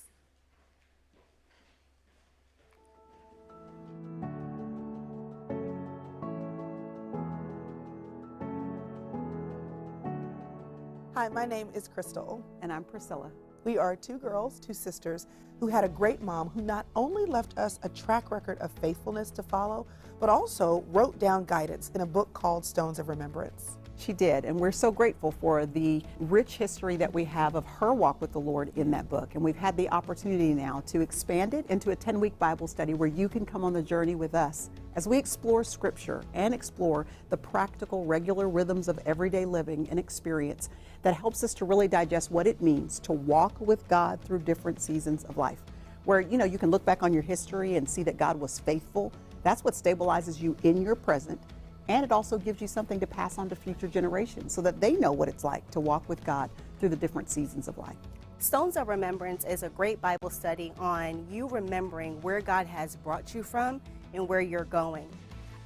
Hi, my name is Crystal. And I'm Priscilla. We are two girls, two sisters, who had a great mom who not only left us a track record of faithfulness to follow, but also wrote down guidance in a book called Stones of Remembrance. She did, and we're so grateful for the rich history that we have of her walk with the Lord in that book. And we've had the opportunity now to expand it into a 10-week Bible study where you can come on the journey with us as we explore Scripture and explore the practical, regular rhythms of everyday living and experience that helps us to really digest what it means to walk with God through different seasons of life. Where, you can look back on your history and see that God was faithful. That's what stabilizes you in your present. And it also gives you something to pass on to future generations so that they know what it's like to walk with God through the different seasons of life. Stones of Remembrance is a great Bible study on you remembering where God has brought you from and where you're going.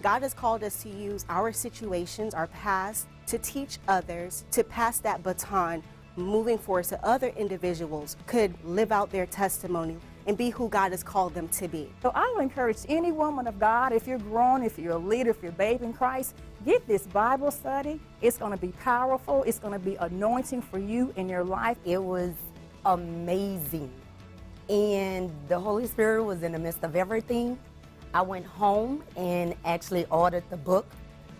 God has called us to use our situations, our past, to teach others, to pass that baton moving forward so other individuals could live out their testimony and be who God has called them to be. So I would encourage any woman of God, if you're grown, if you're a leader, if you're a babe in Christ, get this Bible study. It's going to be powerful. It's going to be anointing for you in your life. It was amazing. And the Holy Spirit was in the midst of everything. I went home and actually ordered the book,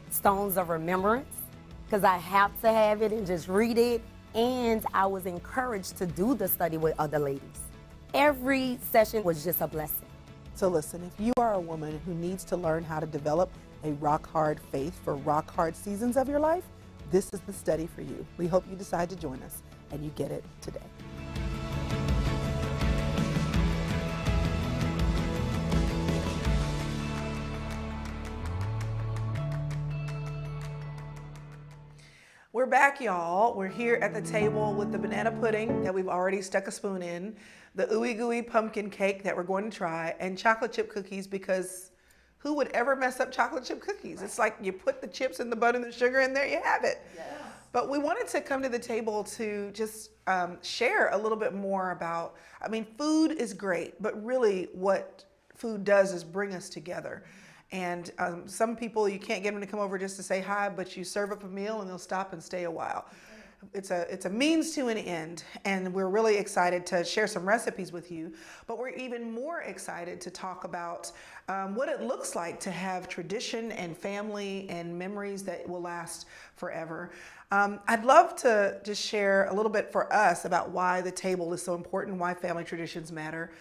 Stones of Remembrance, because I have to have it and just read it. And I was encouraged to do the study with other ladies. Every session was just a blessing. So listen, if you are a woman who needs to learn how to develop a rock-hard faith for rock-hard seasons of your life, this is the study for you. We hope you decide to join us and you get it today. We're back, y'all. We're here at the table with the banana pudding that we've already stuck a spoon in, the ooey gooey pumpkin cake that we're going to try, and chocolate chip cookies, because who would ever mess up chocolate chip cookies? It's like you put the chips and the butter and the sugar and there you have it. Yes. But we wanted to come to the table to just share a little bit more about, food is great, but really what food does is bring us together. And some people, you can't get them to come over just to say hi, but you serve up a meal and they'll stop and stay a while. It's a means to an end, and we're really excited to share some recipes with you, but we're even more excited to talk about what it looks like to have tradition and family and memories that will last forever. I'd love to just share a little bit for us about why the table is so important, why family traditions matter.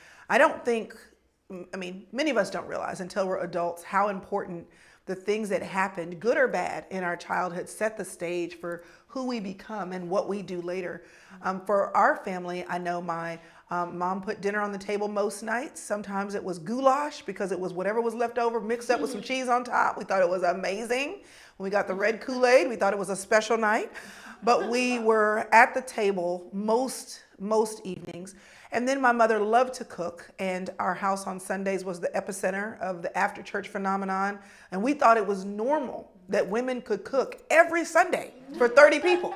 Many of us don't realize until we're adults how important the things that happened, good or bad, in our childhood set the stage for who we become and what we do later. For our family, I know my mom put dinner on the table most nights. Sometimes it was goulash because it was whatever was left over mixed up with some cheese on top. We thought it was amazing. When we got the red Kool-Aid, we thought it was a special night. But we were at the table most evenings. And then my mother loved to cook, and our house on Sundays was the epicenter of the after-church phenomenon. And we thought it was normal that women could cook every Sunday for 30 people.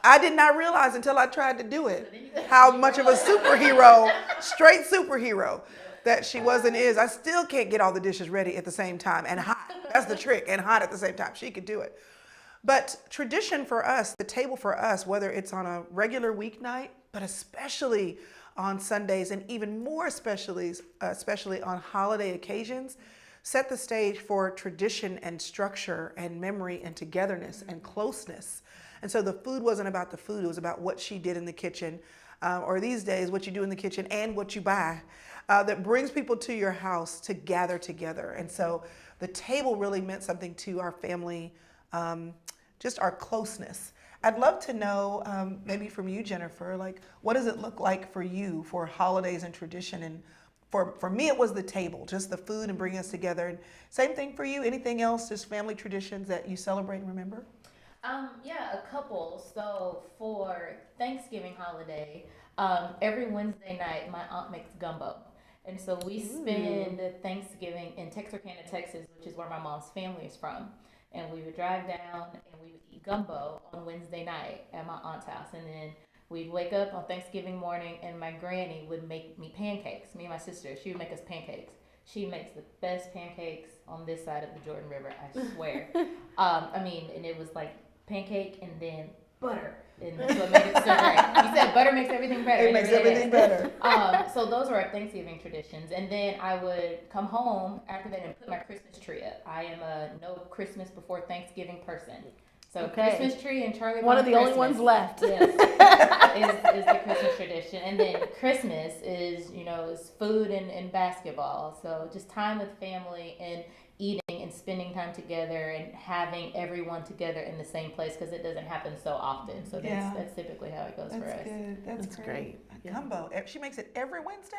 I did not realize until I tried to do it how much of a superhero, straight superhero, that she was and is. I still can't get all the dishes ready at the same time and hot. That's the trick, and hot at the same time. She could do it. But tradition for us, the table for us, whether it's on a regular weeknight, but especially on Sundays, and even more especially on holiday occasions, set the stage for tradition and structure and memory and togetherness and closeness. And so the food wasn't about the food, it was about what she did in the kitchen. or these days, what you do in the kitchen and what you buy, that brings people to your house to gather together. And so the table really meant something to our family, just our closeness. I'd love to know, maybe from you, Jennifer, like, what does it look like for you for holidays and tradition? And for me, it was the table, just the food and bringing us together. And same thing for you. Anything else, just family traditions that you celebrate and remember? Yeah, a couple. So for Thanksgiving holiday, every Wednesday night, my aunt makes gumbo. And so we spend Thanksgiving in Texarkana, Texas, which is where my mom's family is from. And we would drive down and we would eat gumbo on Wednesday night at my aunt's house. And then we'd wake up on Thanksgiving morning and my granny would make me pancakes. Me and my sister, she would make us pancakes. She makes the best pancakes on this side of the Jordan River, I swear. And it was like pancake and then butter. And that's what made it so great. You said butter makes everything better. It makes everything better. So those were our Thanksgiving traditions. And then I would come home after that and put my Christmas tree up. I am a no Christmas before Thanksgiving person. So Christmas tree and Charlie One of the only Christmas, ones left. Yes, is the Christmas tradition. And then Christmas is, is food and basketball. So just time with family and eating and spending time together and having everyone together in the same place because it doesn't happen so often. So that's typically how it goes for us. Good. That's great. Gumbo. She makes it every Wednesday?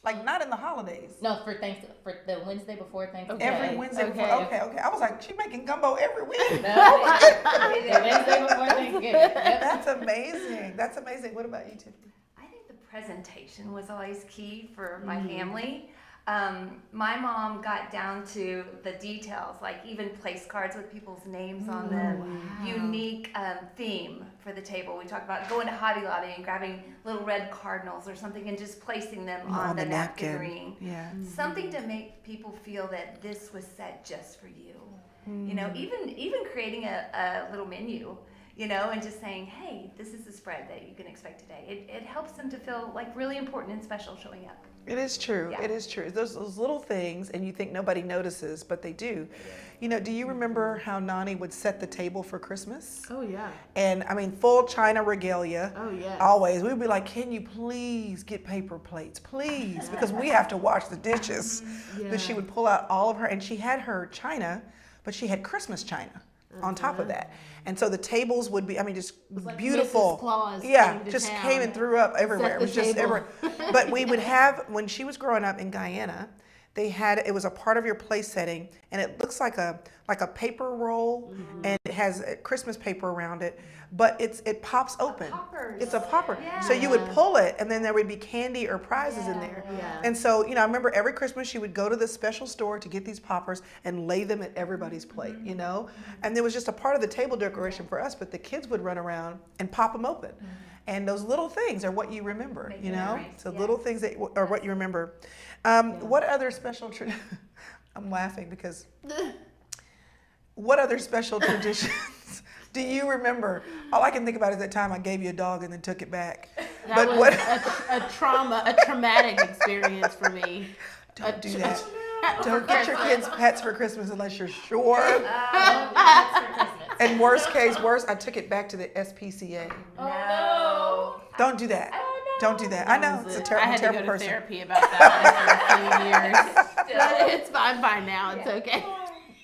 Like not in the holidays. No, for the Wednesday before Thanksgiving. Every Wednesday before. Okay. I was like, she's making gumbo every week. No, the Wednesday before Thanksgiving. Yep. That's amazing. That's amazing. What about you, Tiffany? I think the presentation was always key for my family. My mom got down to the details, like even place cards with people's names on them, unique theme for the table. We talked about going to Hobby Lobby and grabbing little red cardinals or something and just placing them on the napkin ring. Yeah. Something to make people feel that this was set just for you. Even creating a little menu, and just saying, hey, this is the spread that you can expect today. It helps them to feel like really important and special showing up. It is true. Yeah. It is true. Those little things, and you think nobody notices, but they do. Do you remember how Nani would set the table for Christmas? Oh, yeah. And full china regalia. Oh, yeah. Always. We'd be like, can you please get paper plates, please? Because we have to wash the dishes. But she would pull out all of her, and she had her china, but she had Christmas china on top of that. And so the tables would be, just like beautiful. Mrs. Claus just town. came and threw up everywhere. It was just table. everywhere. But we would have, when she was growing up in Guyana, it was a part of your place setting, and it looks like a paper roll, and it has Christmas paper around it, but it pops open. It's a popper. Yeah. So you would pull it, and then there would be candy or prizes in there. Yeah. And so, I remember every Christmas she would go to the special store to get these poppers and lay them at everybody's plate, And there was just a part of the table decoration for us, but the kids would run around and pop them open. And those little things are what you remember, Make memories, So yes. little things that are what you remember. What other special I'm laughing because what other special traditions do you remember? All I can think about is that time I gave you a dog and then took it back. That was a traumatic experience for me. Don't do that. Don't get your kids pets for Christmas unless you're sure. That's for Christmas. And worst, I took it back to the SPCA. Oh, Don't do that. Don't do that. I know it's a I terrible, had to terrible go to person. therapy about that for a few years. But it's fine by now. It's okay.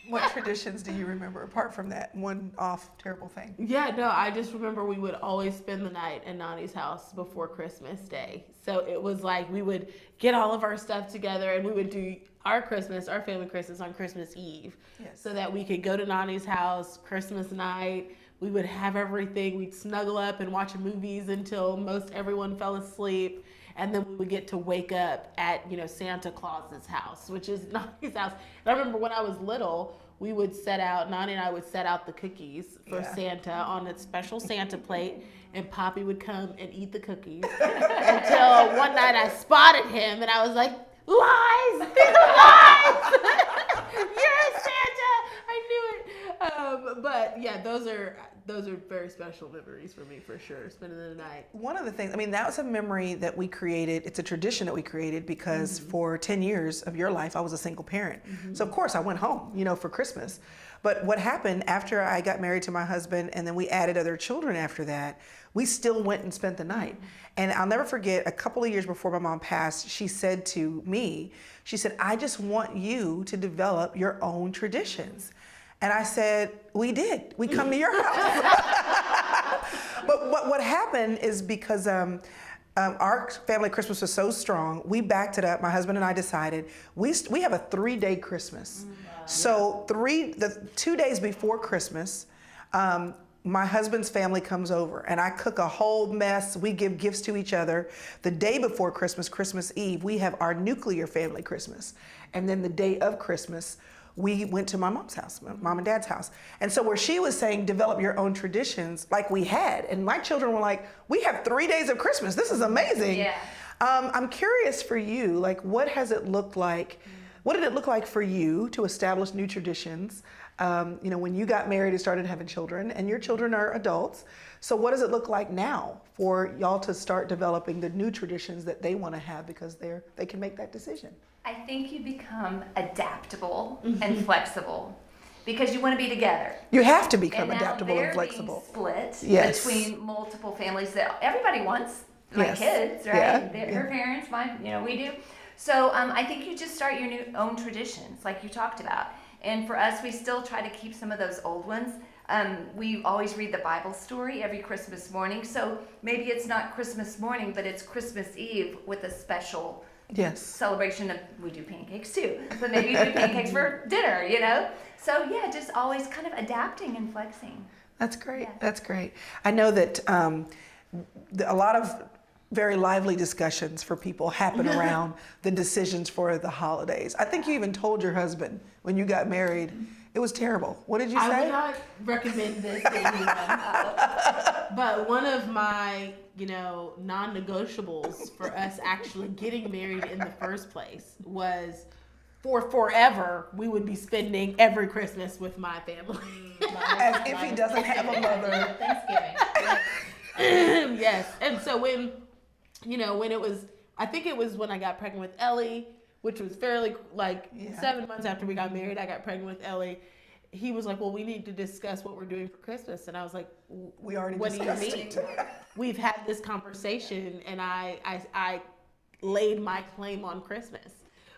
What traditions do you remember apart from that one-off terrible thing? Yeah, no, I just remember we would always spend the night at Nani's house before Christmas Day. So it was like we would get all of our stuff together and we would do our family Christmas on Christmas Eve. Yes. So that we could go to Nani's house Christmas night. We would have everything. We'd snuggle up and watch movies until most everyone fell asleep. And then we would get to wake up at, Santa Claus's house, which is Nani's house. And I remember when I was little, Nani and I would set out the cookies for Santa on a special Santa plate, and Poppy would come and eat the cookies until one night I spotted him and I was like, lies! These are lies! You're a Santa! I knew it. But yeah, those are very special memories for me, for sure, spending the night. One of the things, I mean, that was a memory that we created. It's a tradition that we created because for 10 years of your life, I was a single parent. So of course I went home, for Christmas. But what happened after I got married to my husband and then we added other children after that, we still went and spent the night. And I'll never forget, a couple of years before my mom passed, she said to me, she said, I just want you to develop your own traditions. And I said, we did. We come to your house. But what happened is because our family Christmas was so strong, we backed it up. My husband and I decided we have a 3-day Christmas. So the 2 days before Christmas, my husband's family comes over and I cook a whole mess. We give gifts to each other. The day before Christmas, Christmas Eve, we have our nuclear family Christmas. And then the day of Christmas, we went to my mom's house, my mom and dad's house. And so where she was saying, develop your own traditions, like we had. And my children were like, we have 3 days of Christmas. This is amazing. Yeah. I'm curious for you, like what has it looked like? What did it look like for you to establish new traditions? When you got married and started having children, and your children are adults. So what does it look like now for y'all to start developing the new traditions that they want to have because they can make that decision? I think you become adaptable and flexible because you want to be together. You have to become And now adaptable and they're flexible. being split Yes. between multiple families that everybody wants. My Yes. kids, right? Yeah. Her parents, mine, we do. So I think you just start your own traditions, like you talked about. And for us, we still try to keep some of those old ones. We always read the Bible story every Christmas morning. So maybe it's not Christmas morning, but it's Christmas Eve with a special celebration of, we do pancakes too, but maybe we do pancakes for dinner, So yeah, just always kind of adapting and flexing. That's great. Yeah. That's great. I know that a lot of very lively discussions for people happen around the decisions for the holidays. I think you even told your husband when you got married, it was terrible. What did you say? I would not recommend this to anyone. But one of my, non-negotiables for us actually getting married in the first place was for forever, we would be spending every Christmas with my family. As if he doesn't have a mother. Thanksgiving. Yes. And so when it was, I think it was when I got pregnant with Ellie, which was fairly 7 months after we got married, I got pregnant with Ellie. He was like, well, we need to discuss what we're doing for Christmas. And I was like, we already what discussed do you mean? it. We've had this conversation and I laid my claim on Christmas.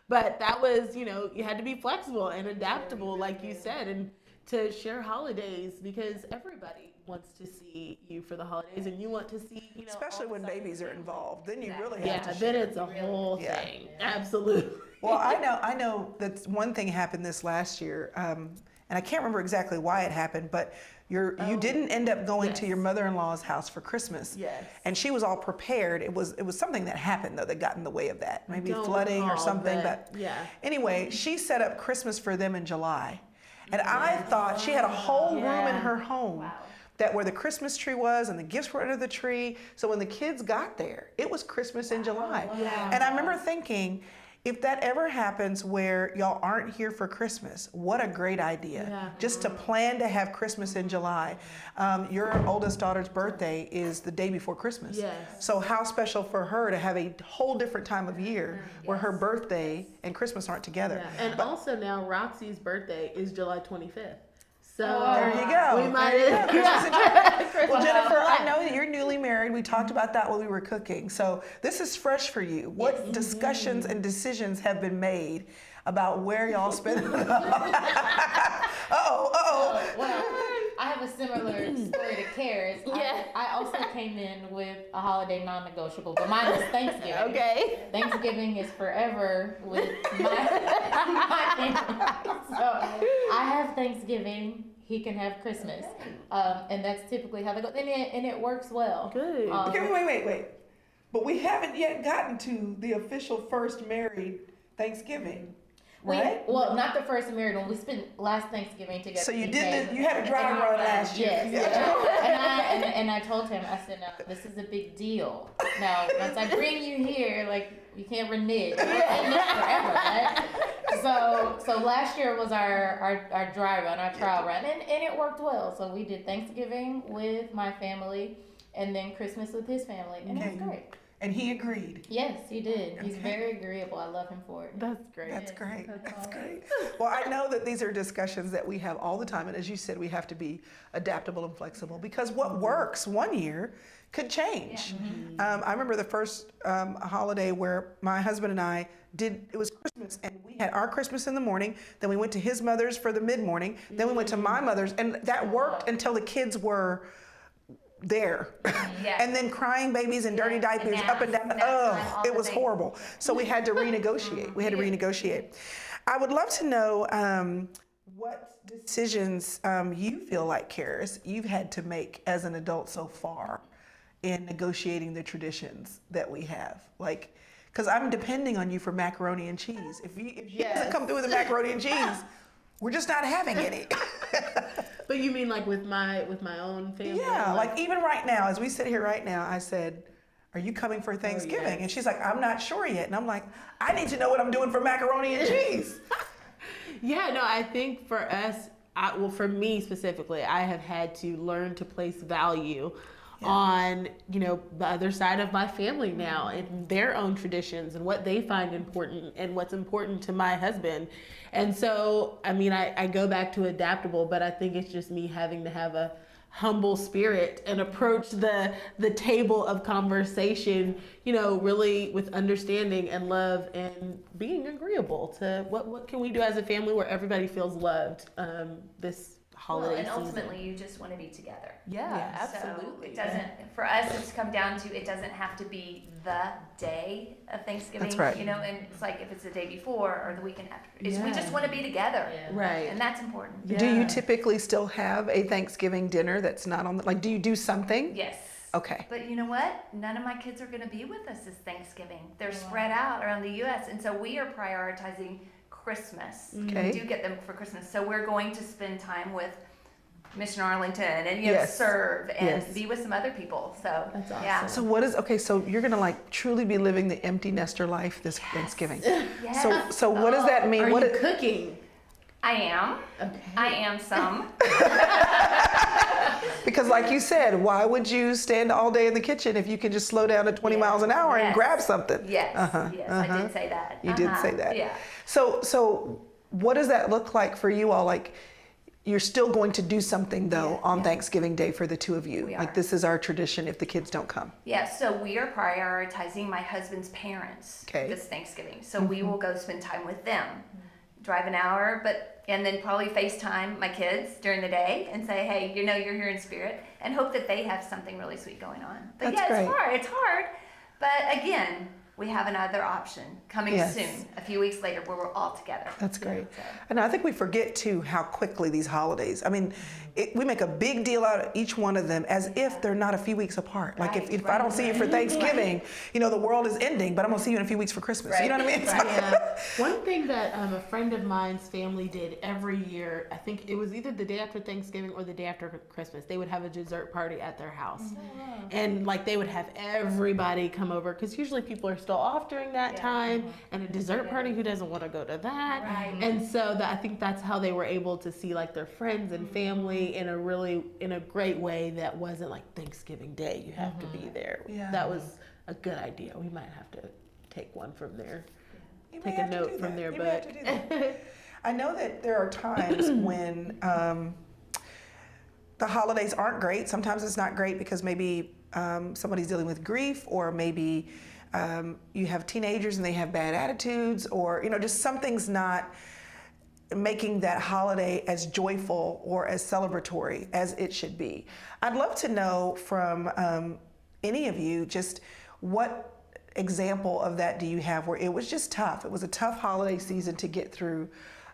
But that was, you had to be flexible and adaptable, like you said, and to share holidays because everybody wants to see you for the holidays and you want to see, Especially when babies are involved, then you really yeah, have to then share. it's a whole thing. Yeah. Absolutely. Well, I know that one thing happened this last year, and I can't remember exactly why it happened, but you didn't end up going to your mother-in-law's house for Christmas. Yes. And she was all prepared. It was something that happened though that got in the way of that. Maybe Don't flooding or recall, something. but yeah. Anyway, she set up Christmas for them in July, and I thought she had a whole room in her home. That where the Christmas tree was and the gifts were under the tree. So when the kids got there, it was Christmas in July. And I remember thinking, if that ever happens where y'all aren't here for Christmas, what a great idea. Yeah. Just to plan to have Christmas in July. Your oldest daughter's birthday is the day before Christmas. Yes. So how special for her to have a whole different time of year where her birthday and Christmas aren't together. Yeah. And also now Roxy's birthday is July 25th. So there you go. We might Well, Jennifer, I know that you're newly married. We talked about that while we were cooking. So this is fresh for you. What discussions and decisions have been made about where y'all spend? Well, I have a similar story to Kara's. Yeah. I also came in with a holiday non-negotiable, but mine was Thanksgiving. Okay. Thanksgiving is forever with my family. So I have Thanksgiving. He can have Christmas, and that's typically how they go. And it works well. Good. Okay, wait. But we haven't yet gotten to the official first married Thanksgiving, right? Well, not the first married one. We spent last Thanksgiving together. So you you had a dry run last year. Yes. And I told him, I said, no, this is a big deal. Now, once I bring you here, you can't renege. You're in this forever, right? So So last year was our dry run, our trial run, and it worked well. So we did Thanksgiving with my family, and then Christmas with his family, and it was great. And he agreed. Yes, he did. He's very agreeable. I love him for it. That's great. That's great. That's great. Well, I know that these are discussions that we have all the time, and as you said, we have to be adaptable and flexible because what works one year could change. I remember the first holiday where my husband and I it was Christmas, and we had our Christmas in the morning, then we went to his mother's for the mid-morning, then we went to my mother's, and that worked until the kids were there. And then crying babies and dirty diapers up and down. Oh, it was horrible. So we had to renegotiate. I would love to know what decisions you feel like, Karis, you've had to make as an adult so far in negotiating the traditions that we have. Like, because I'm depending on you for macaroni and cheese. If she doesn't come through with the macaroni and cheese, we're just not having any. But you mean like with my own family? Yeah, like even right now, as we sit here right now, I said, are you coming for Thanksgiving? And she's like, I'm not sure yet. And I'm like, I need to know what I'm doing for macaroni and cheese. Yeah, no, I think for us, well, for me specifically, I have had to learn to place value on, the other side of my family now and their own traditions and what they find important and what's important to my husband. And so, I mean, I go back to adaptable, but I think it's just me having to have a humble spirit and approach the table of conversation, really with understanding and love and being agreeable to what can we do as a family where everybody feels loved this holiday and season. ultimately you just want to be together. Yeah, So absolutely. it doesn't, for us, it's come down to, it doesn't have to be the day of Thanksgiving. That's right. And it's like if it's the day before or the weekend after. We Yeah. just want to be together. Right. And that's important. Yeah. Do you typically still have a Thanksgiving dinner that's not on do you do something? Yes. Okay. But you know what? None of my kids are going to be with us this Thanksgiving. They're spread out around the U.S. And so we are prioritizing Christmas. Okay. We do get them for Christmas. So we're going to spend time with Mission Arlington and Yes. serve and Yes. be with some other people. So That's awesome. yeah. So so you're gonna truly be living the empty nester life this Thanksgiving. Yes. So what does that mean? Are What you cooking? I am. Okay. I am some. Because like you said, why would you stand all day in the kitchen if you can just slow down to 20 miles an hour and Yes. grab something? Yes. Yes. I did say that. You did say that. Yeah. So what does that look like for you all? Like, you're still going to do something though on Thanksgiving Day for the two of you. We Like are. this is our tradition if the kids don't come. Yeah, so we are prioritizing my husband's parents Okay. this Thanksgiving. So we will go spend time with them. Drive an hour, and then probably FaceTime my kids during the day and say, hey, you're here in spirit, and hope that they have something really sweet going on. But That's great. it's hard. But again, we have another option coming Yes. soon, a few weeks later, where we're all together. That's great. So. And I think we forget too how quickly these holidays, I mean, we make a big deal out of each one of them as if they're not a few weeks apart. Like if I don't see you for Thanksgiving, the world is ending, but I'm gonna see you in a few weeks for Christmas. You know what I mean? Yeah. One thing that a friend of mine's family did every year, I think it was either the day after Thanksgiving or the day after Christmas, they would have a dessert party at their house. And they would have everybody come over because usually people are still off during that time, and a dessert party, who doesn't want to go to that? Right. And so I think that's how they were able to see their friends and family in a great way that wasn't like Thanksgiving Day, you have to be there. Yeah. That was a good idea. We might have to take one from there. You may Take a have to note do from that. their You may have book. to do that. I know that there are times when the holidays aren't great. Sometimes it's not great because maybe somebody's dealing with grief, or maybe you have teenagers and they have bad attitudes, or just something's not making that holiday as joyful or as celebratory as it should be. I'd love to know from any of you just what example of that do you have where it was just tough. It was a tough holiday season to get through,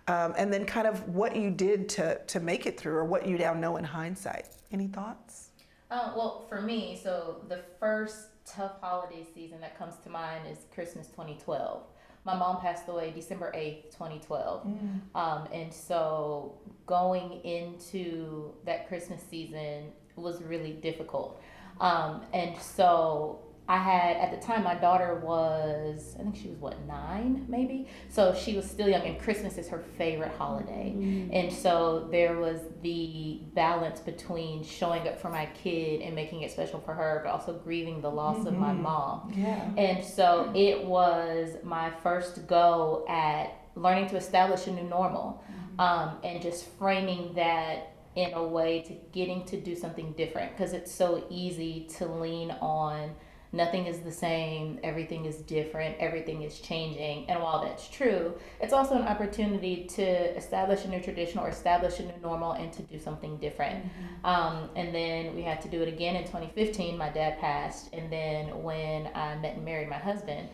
and then kind of what you did to make it through, or what you now know in hindsight. Any thoughts? Well, for me, so the first tough holiday season that comes to mind is Christmas 2012. My mom passed away December 8th, 2012. And so going into that Christmas season was really difficult. And so I had, at the time, my daughter was, I think she was 9 maybe? So she was still young, and Christmas is her favorite holiday. And so there was the balance between showing up for my kid and making it special for her, but also grieving the loss of my mom. Yeah. And so it was my first go at learning to establish a new normal, and just framing that in a way to getting to do something different, because it's so easy to lean on nothing is the same, everything is different, everything is changing. And while that's true, it's also an opportunity to establish a new tradition or establish a new normal and to do something different. And then we had to do it again in 2015. My dad passed, and then when I met and married my husband,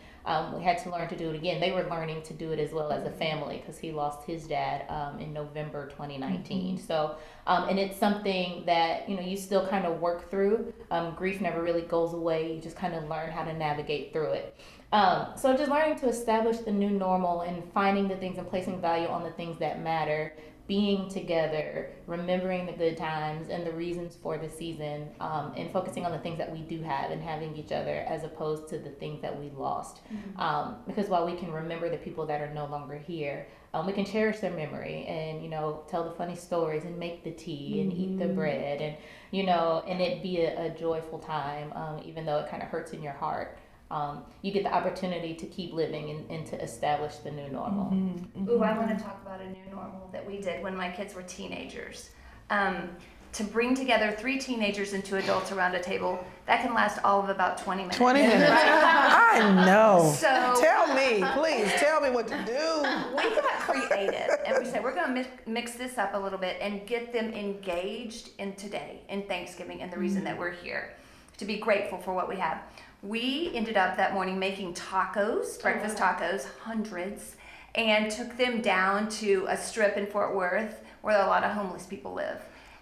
we had to learn to do it again. They were learning to do it as well as a family, because he lost his dad in November 2019. So, and it's something that, you know, you still kind of work through. Grief never really goes away. You just kind of learn how to navigate through it. So just learning to establish the new normal and finding the things and placing value on the things that matter, being together, remembering the good times and the reasons for the season, and focusing on the things that we do have and having each other as opposed to the things that we lost. Because while we can remember the people that are no longer here, we can cherish their memory and, you know, tell the funny stories and make the tea and eat the bread and, you know, and it be a joyful time, even though it kind of hurts in your heart. You get the opportunity to keep living and to establish the new normal. Ooh, I want to talk about a new normal that we did when my kids were teenagers. To bring together 3 teenagers and 2 adults around a table, that can last all of about 20 minutes. 20 minutes. I know. So Tell me, please, tell me what to do. we got creative and we said we're going to mix this up a little bit and get them engaged in today, in Thanksgiving, and the reason that we're here, to be grateful for what we have. We ended up that morning making tacos, breakfast tacos, hundreds, and took them down to a strip in Fort Worth where a lot of homeless people live.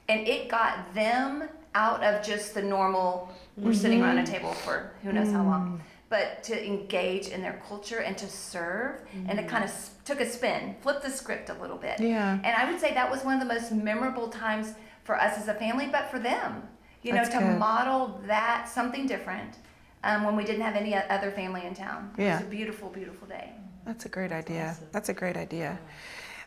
And it got them out of just the normal, we're sitting around a table for who knows how long, but to engage in their culture and to serve, and it kind of took a spin, flipped the script a little bit. Yeah. And I would say that was one of the most memorable times for us as a family, but for them, you know, That's to good. model that, something different, when we didn't have any other family in town. Yeah. It was a beautiful, beautiful day. That's a great idea. That's a great idea.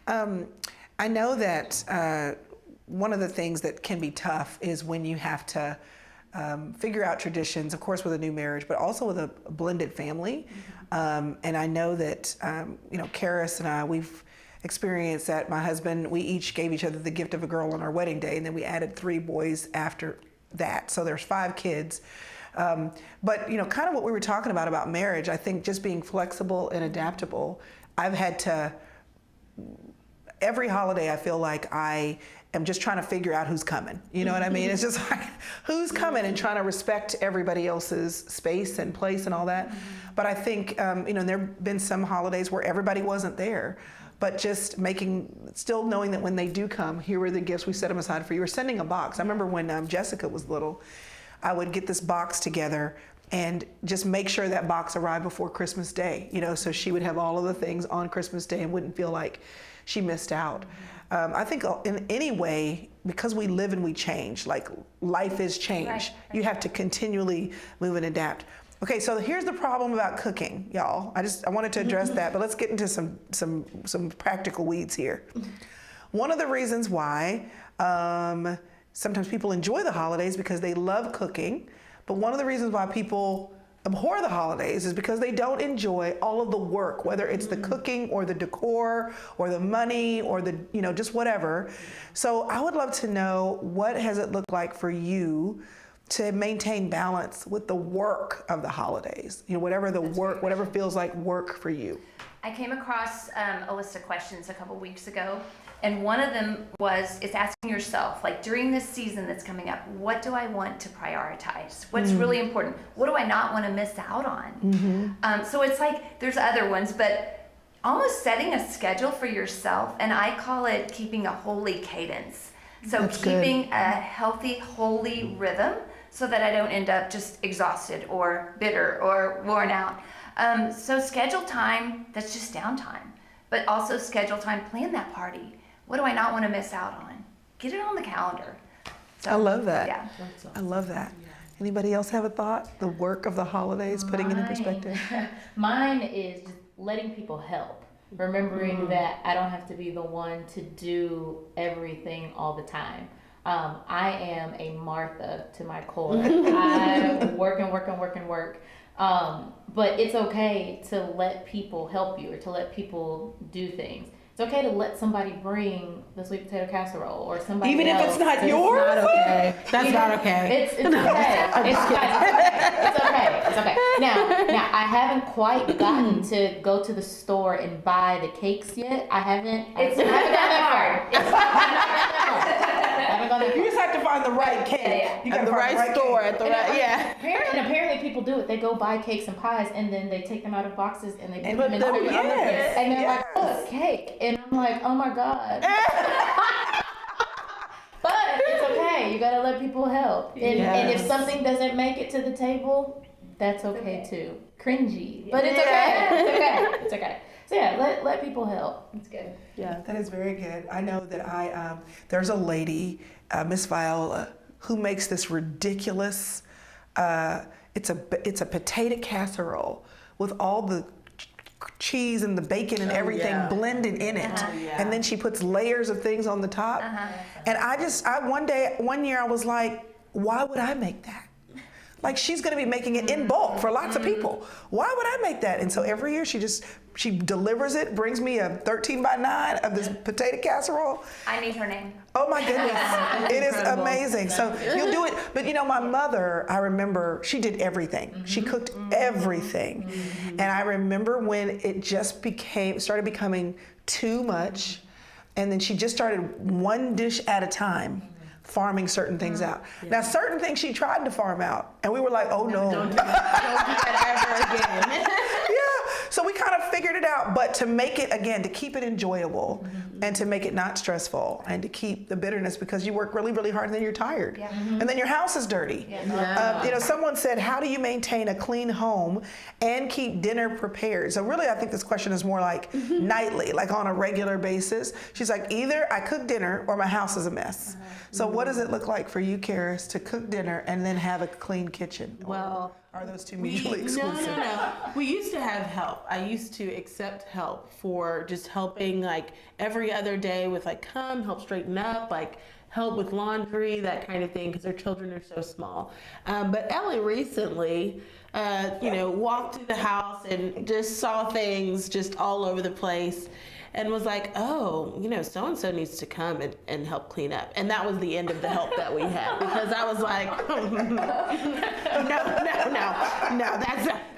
I know that one of the things that can be tough is when you have to figure out traditions, of course, with a new marriage, but also with a blended family. And I know that, you know, Karis and I, we've experienced that. My husband, we each gave each other the gift of a girl on our wedding day, and then we added 3 boys after that. So there's 5 kids. But, you know, kind of what we were talking about marriage, I think just being flexible and adaptable. I've had to, every holiday I feel like I am just trying to figure out who's coming. You know what I mean? It's just like, who's coming, and trying to respect everybody else's space and place and all that. But I think, you know, there have been some holidays where everybody wasn't there, but just still knowing that when they do come, here are the gifts, we set them aside for you. We're sending a box. I remember when Jessica was little, I would get this box together and just make sure that box arrived before Christmas Day, you know, so she would have all of the things on Christmas Day and wouldn't feel like she missed out. I think in any way, because we live and we change, like life is change. Right. You have to continually move and adapt. Okay, so here's the problem about cooking, y'all. I wanted to address that, but let's get into some practical weeds here. One of the reasons why sometimes people enjoy the holidays because they love cooking, but one of the reasons why people abhor the holidays is because they don't enjoy all of the work, whether it's the cooking or the decor or the money or the, you know, just whatever. So I would love to know, what has it looked like for you to maintain balance with the work of the holidays? You know, whatever the work, whatever feels like work for you. I came across a list of questions a couple weeks ago, and one of them is asking yourself, like, during this season that's coming up, what do I want to prioritize? What's really important? What do I not want to miss out on? So it's like, there's other ones, but almost setting a schedule for yourself, and I call it keeping a holy cadence. So That's good. keeping a healthy, holy rhythm so that I don't end up just exhausted or bitter or worn out. So schedule time that's just downtime, but also schedule time, plan that party. What do I not want to miss out on? Get it on the calendar. So, I love that. Yeah. I love that. Anybody else have a thought? The work of the holidays, putting it in perspective. Mine is just letting people help. Remembering that I don't have to be the one to do everything all the time. I am a Martha to my core. I work and work and work and work. But it's okay to let people help you or to let people do things. It's okay to let somebody bring the sweet potato casserole or somebody Even else. if it's not yours? Not okay. That's not okay. It's okay. It's okay. It's okay. Now I haven't quite gotten to go to the store and buy the cakes yet. I haven't gone that far. You just have to find the right cake. You At gotta the find right store, cake. at the right, yeah. Apparently people do it. They go buy cakes and pies and then they take them out of boxes and they And put them in put them- food. yes, And they're yes. like, look, cake. And I'm like, oh my God. But it's okay. You gotta let people help. And if something doesn't make it to the table, that's okay too. Cringy. But it's okay. It's okay. It's okay. So yeah, let people help. It's good. Yeah. That is very good. I know that there's a lady, Miss Viola, who makes this ridiculous, it's a potato casserole with all the cheese and the bacon and everything blended in it. And then she puts layers of things on the top. And one year I was like, why would I make that? Like, she's gonna be making it in bulk for lots of people. Why would I make that? And so every year she delivers it, brings me a 13 by 9 of this potato casserole. I need her name. Oh my goodness, it is Incredible. amazing. So you'll do it, but my mother, I remember, she did everything. She cooked everything. And I remember when it just started becoming too much, and then she just started one dish at a time, farming certain things out. Now, certain things she tried to farm out, and we were like, oh no. Don't do that ever again. Yeah, so we kind of figured it out, but to make it, again, to keep it enjoyable and to make it not stressful and to keep the bitterness, because you work really, really hard and then you're tired. And then your house is dirty. Someone said, how do you maintain a clean home and keep dinner prepared? So really, I think this question is more like nightly, like on a regular basis. She's like, either I cook dinner or my house is a mess. So what does it look like for you, Karis, to cook dinner and then have a clean kitchen? Well, are those two mutually exclusive? No. We used to have help. I used to accept help for just helping like every other day with like come help straighten up, like help with laundry, that kind of thing, because their children are so small. But Ellie recently, walked through the house and just saw things just all over the place. And was like, oh, so-and-so needs to come and help clean up. And that was the end of the help that we had. Because I was like, no,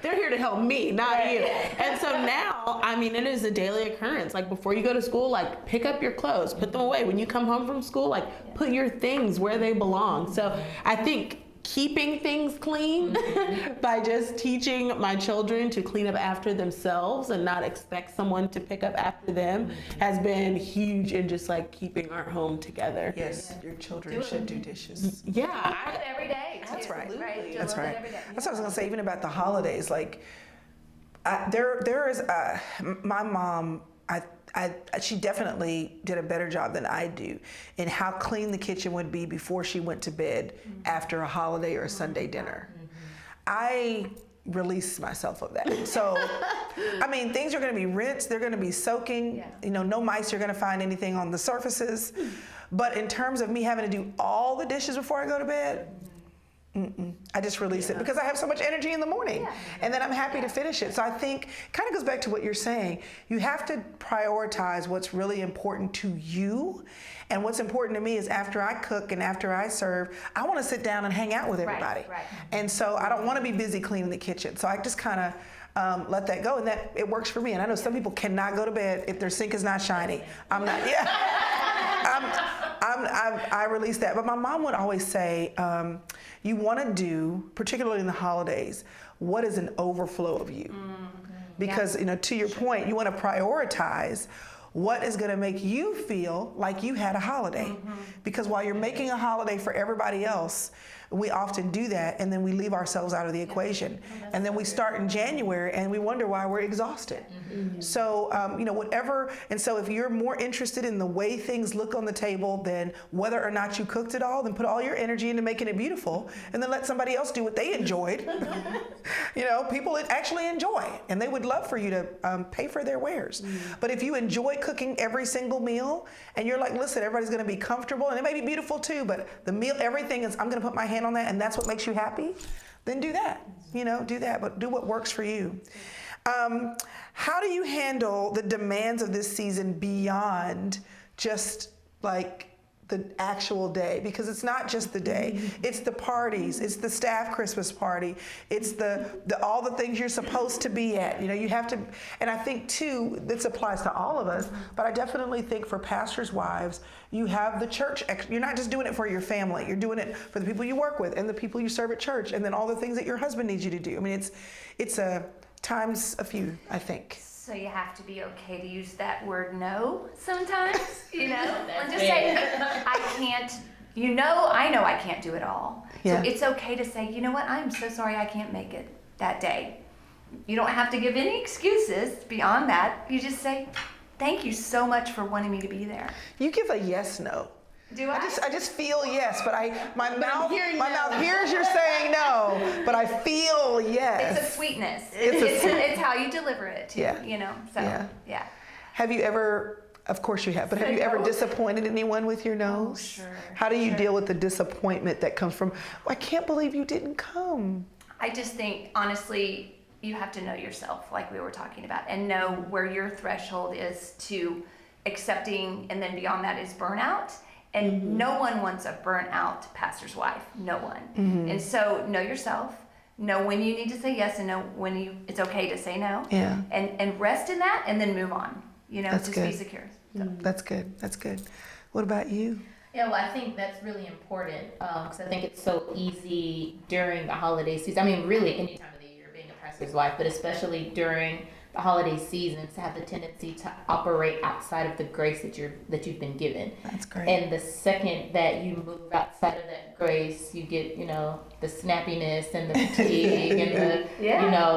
they're here to help me, not you. And so now, it is a daily occurrence. Like before you go to school, like pick up your clothes, put them away. When you come home from school, like put your things where they belong. So I think keeping things clean by just teaching my children to clean up after themselves and not expect someone to pick up after them has been huge in just like keeping our home together. Yes, your children should do dishes. Yeah. Every day. That's too, right. Right. That's right. Every day. That's what I was gonna say. Even about the holidays, like there is my mom. She definitely did a better job than I do in how clean the kitchen would be before she went to bed after a holiday or a Sunday dinner. I release myself of that. So, things are going to be rinsed. They're going to be soaking. No mice are going to find anything on the surfaces. But in terms of me having to do all the dishes before I go to bed, I just release it because I have so much energy in the morning and then I'm happy to finish it. So I think kind of goes back to what you're saying. You have to prioritize what's really important to you. And what's important to me is after I cook and after I serve, I want to sit down and hang out with everybody. Right. And so I don't want to be busy cleaning the kitchen. So I just kind of let that go, and that it works for me. And I know some people cannot go to bed if their sink is not shiny. I'm not. I release that. But my mom would always say, you want to do, particularly in the holidays, what is an overflow of you? Because to your point, you want to prioritize what is going to make you feel like you had a holiday. Because while you're making a holiday for everybody else, We often do that, and then we leave ourselves out of the equation. And then we start in January, and we wonder why we're exhausted. So, whatever, and so if you're more interested in the way things look on the table than whether or not you cooked it all, then put all your energy into making it beautiful, and then let somebody else do what they enjoyed. People actually enjoy, and they would love for you to pay for their wares. But if you enjoy cooking every single meal, and you're like, listen, everybody's going to be comfortable, and it may be beautiful too, but the meal, everything is, I'm going to put my hand on that, and that's what makes you happy, then do that. Do that, but do what works for you. How do you handle the demands of this season beyond just like the actual day? Because it's not just the day, it's the parties, it's the staff Christmas party, it's the all the things you're supposed to be at. You have to, and I think too, this applies to all of us, but I definitely think for pastors' wives, you have the church, you're not just doing it for your family, you're doing it for the people you work with and the people you serve at church, and then all the things that your husband needs you to do. I mean, it's a times a few, I think. So you have to be okay to use that word no sometimes, and just say, I can't, I know I can't do it all. Yeah. So it's okay to say, you know what, I'm so sorry I can't make it that day. You don't have to give any excuses beyond that. You just say, thank you so much for wanting me to be there. You give a yes, no. Do I? I just feel yes, but my mouth hears you're saying no, but I feel yes. It's a sweetness. It's how you deliver it too, so yeah. Have you ever, of course you have, but have you ever disappointed anyone with your no's? Oh, sure. How do you deal with the disappointment that comes from, I can't believe you didn't come? I just think, honestly, you have to know yourself, like we were talking about, and know where your threshold is to accepting, and then beyond that is burnout. And no one wants a burnt out pastor's wife. No one. And so know yourself. Know when you need to say yes, and know when it's okay to say no. Yeah. And rest in that, and then move on. That's just good. be secure. So. That's good. That's good. What about you? Yeah, well, I think that's really important because I think it's so easy during the holiday season. I mean, really any time of the year, being a pastor's wife, but especially during the holiday seasons, to have the tendency to operate outside of the grace that you've been given. That's great. And the second that you move outside of that grace, you get the snappiness and the fatigue and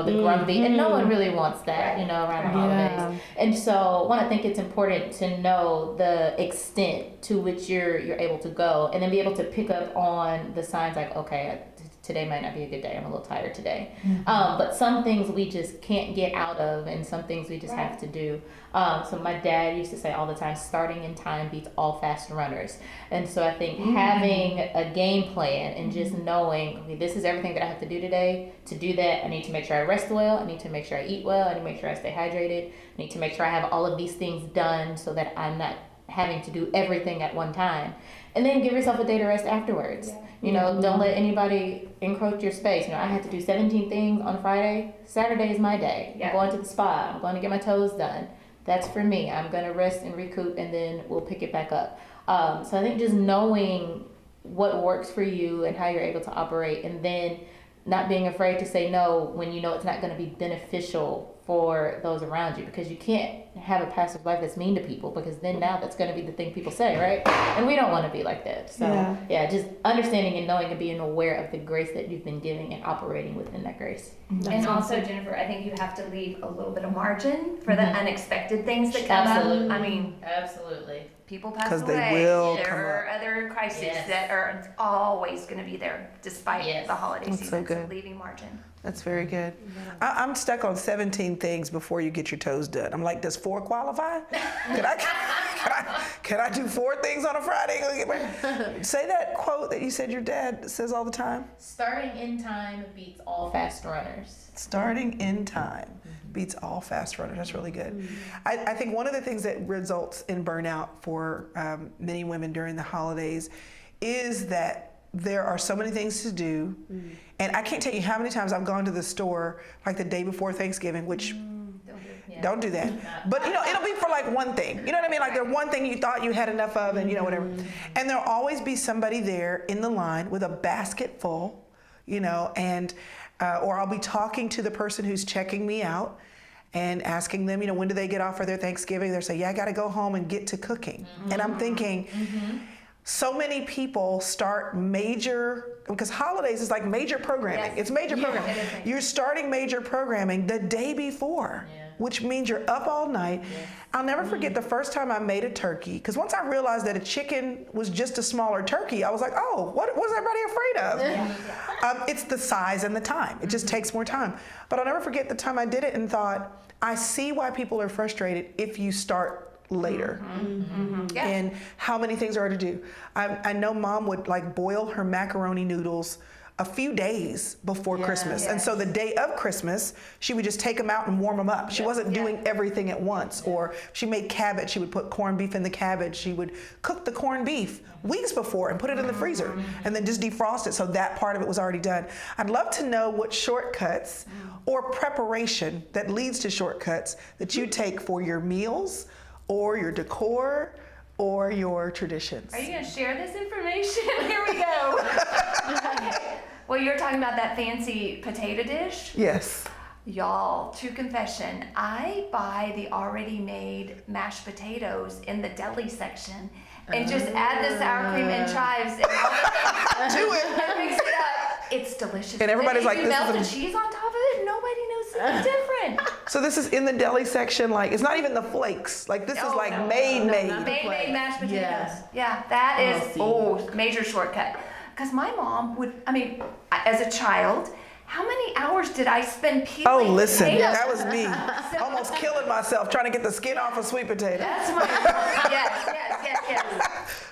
the grumpy, and no one really wants that around the holidays. And so I think it's important to know the extent to which you're able to go, and then be able to pick up on the signs like, okay, today might not be a good day. I'm a little tired today. But some things we just can't get out of, and some things we just have to do. So my dad used to say all the time, starting in time beats all fast runners. And so I think having a game plan and just knowing, okay, this is everything that I have to do today. To do that, I need to make sure I rest well. I need to make sure I eat well. I need to make sure I stay hydrated. I need to make sure I have all of these things done so that I'm not having to do everything at one time. And then give yourself a day to rest afterwards. Don't let anybody encroach your space. I had to do 17 things on Friday. Saturday is my day. I'm going to the spa. I'm going to get my toes done. That's for me. I'm going to rest and recoup, and then we'll pick it back up. So I think just knowing what works for you and how you're able to operate, and then not being afraid to say no when it's not going to be beneficial for those around you, because you can't have a pastor's wife that's mean to people, because then now that's going to be the thing people say, right? And we don't want to be like that. So just understanding and knowing and being aware of the grace that you've been giving and operating within that grace. And also, Jennifer, I think you have to leave a little bit of margin for the unexpected things that come Absolutely. up. I mean, absolutely. People pass 'Cause away. they will there come are up. other crises that are always going to be there despite the holiday That's season. so good. Leaving margin. That's very good. I'm stuck on 17 things before you get your toes done. I'm like, does 4 qualify? Can I do 4 things on a Friday? Say that quote that you said your dad says all the time. Starting in time beats all fast runners. Starting in time beats all fast runners. That's really good. I think one of the things that results in burnout for many women during the holidays is that there are so many things to do. And I can't tell you how many times I've gone to the store like the day before Thanksgiving, which don't do that. But it'll be for like one thing. You know what I mean? Like there's one thing you thought you had enough of, and whatever. And there'll always be somebody there in the line with a basket full, and or I'll be talking to the person who's checking me out and asking them, when do they get off for their Thanksgiving? They'll say, I got to go home and get to cooking. And I'm thinking, So many people start major, because holidays is like major programming. Yes. It's major programming. it is major. You're starting major programming the day before, which means you're up all night. I'll never forget the first time I made a turkey, because once I realized that a chicken was just a smaller turkey, I was like, oh, what was everybody afraid of? It's the size and the time. It just takes more time. But I'll never forget the time I did it and thought, I see why people are frustrated if you start later. Yeah. And how many things are to do. I know Mom would like boil her macaroni noodles a few days before Christmas. And so the day of Christmas, she would just take them out and warm them up. She wasn't doing everything at once. Or she made cabbage, she would put corned beef in the cabbage. She would cook the corned beef weeks before and put it in the freezer and then just defrost it, so that part of it was already done. I'd love to know what shortcuts or preparation that leads to shortcuts that you take for your meals or your decor or your traditions. Are you going to share this information? Here we go. Okay. Well, you're talking about that fancy potato dish? Yes. Y'all, true confession, I buy the already made mashed potatoes in the deli section and just add the sour cream and chives and all the things. Do it. And mix it up. It's delicious. And everybody's if like, you this melt is the cheese on top of it, nobody knows it's different. So this is in the deli section, like it's not even the flakes. Like this is Oh, like no, made. Made mashed potatoes. Yeah, that is major shortcut. Because my mom would, I mean, as a child, how many hours did I spend peeling Oh, listen, potatoes? that was me. Almost killing myself trying to get the skin off a sweet potato. That's my yes.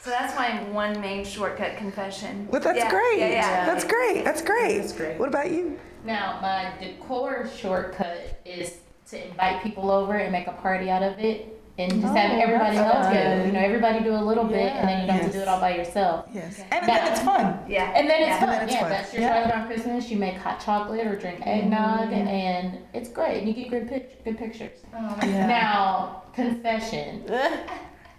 So that's my one main shortcut confession. But that's great. Yeah. That's great. That's great. What about you? Now, my decor shortcut is to invite people over and make a party out of it. And just have everybody else go. You know, everybody do a little bit, and then you don't have to do it all by yourself. Yes. And then it's fun. Yeah. And then it's fun. then it's fun. That's your Charlotte on Christmas. You make hot chocolate or drink eggnog, and it's great. And you get good pictures. Oh my God. Now, confession.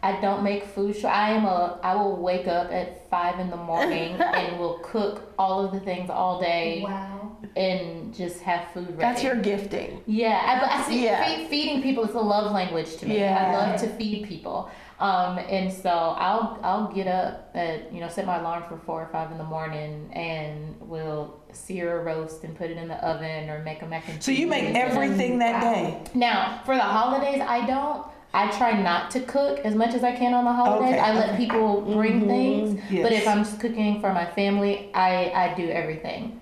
I don't make food. I will wake up at 5 in the morning and will cook all of the things all day. Wow. And just have food ready. That's your gifting. Yeah, I see. Yeah. Feeding people is a love language to me. Yeah. I love to feed people, and so I'll get up at set my alarm for 4 or 5 in the morning, and we'll sear a roast and put it in the oven or make a mac and cheese. So you make everything that day. Now for the holidays, I don't. I try not to cook as much as I can on the holidays. Okay. I let people bring things, Yes. but if I'm just cooking for my family, I do everything.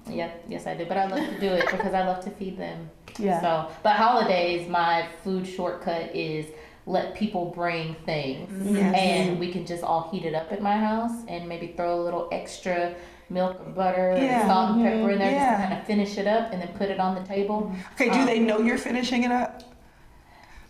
Yep, yes I do. But I love to do it because I love to feed them. Yeah. So, but holidays, my food shortcut is let people bring things, and we can just all heat it up at my house, and maybe throw a little extra milk or butter or salt and pepper in there just to kind of finish it up, and then put it on the table. Okay, do they know you're finishing it up?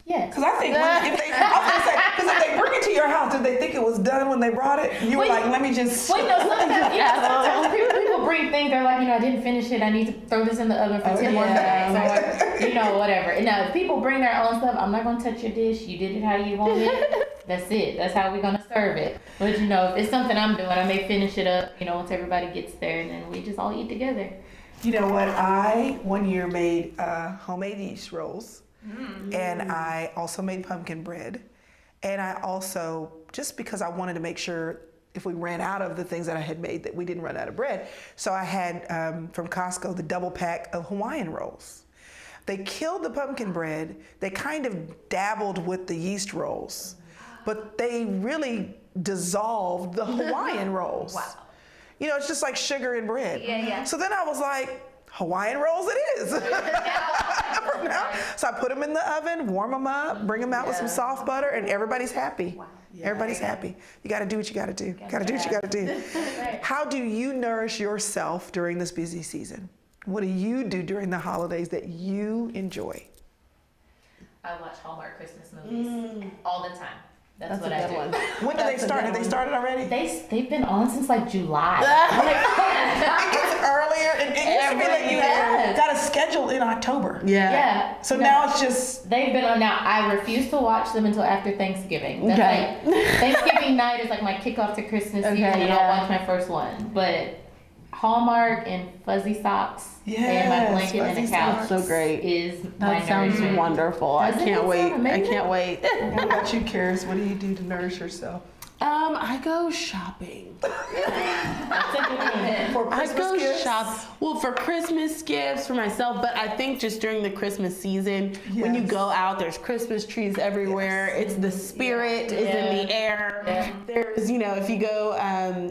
Yes. Because I think if they bring it to your house, did they think it was done when they brought it? You were Wait. like, let me just. Well, sometimes people bring things. They're like, I didn't finish it. I need to throw this in the oven for 10 more minutes, or whatever. And now, if people bring their own stuff, I'm not gonna touch your dish. You did it how you want it. That's it. That's how we're gonna serve it. But if it's something I'm doing, I may finish it up. Once everybody gets there, and then we just all eat together. You know what? I one year made homemade yeast rolls. And I also made pumpkin bread. And I also, just because I wanted to make sure if we ran out of the things that I had made that we didn't run out of bread. So I had from Costco the double pack of Hawaiian rolls. They killed the pumpkin bread. They kind of dabbled with the yeast rolls, but they really dissolved the Hawaiian rolls. Wow. It's just like sugar and bread. Yeah. So then I was like, Hawaiian rolls it is. From now. So I put them in the oven, warm them up, bring them out with some soft butter, and everybody's happy. Wow. Everybody's happy. You got to do what you got to do. Got to do what you got to do. How do you nourish yourself during this busy season? What do you do during the holidays that you enjoy? I watch Hallmark Christmas movies all the time. That's what a I good do. one. When do they start? Have they started already? They've been on since like July. It's earlier. It used to be that you got a schedule in October. Yeah. So now it's just. They've been on now. I refuse to watch them until after Thanksgiving. That's like Thanksgiving night is like my kickoff to Christmas season, and I'll watch my first one. But Hallmark and fuzzy socks and my blanket and a couch So great. is That my sounds nourishment. wonderful. I Doesn't it can't wait. sound I amazing? can't wait. What about you, Karis? What do you do to nourish yourself? I go shopping. For I Christmas go gifts? shop. Well, for Christmas gifts for myself, but I think just during the Christmas season, when you Yes. go out, there's Christmas trees everywhere. It's the spirit is in the air. There's, if you go,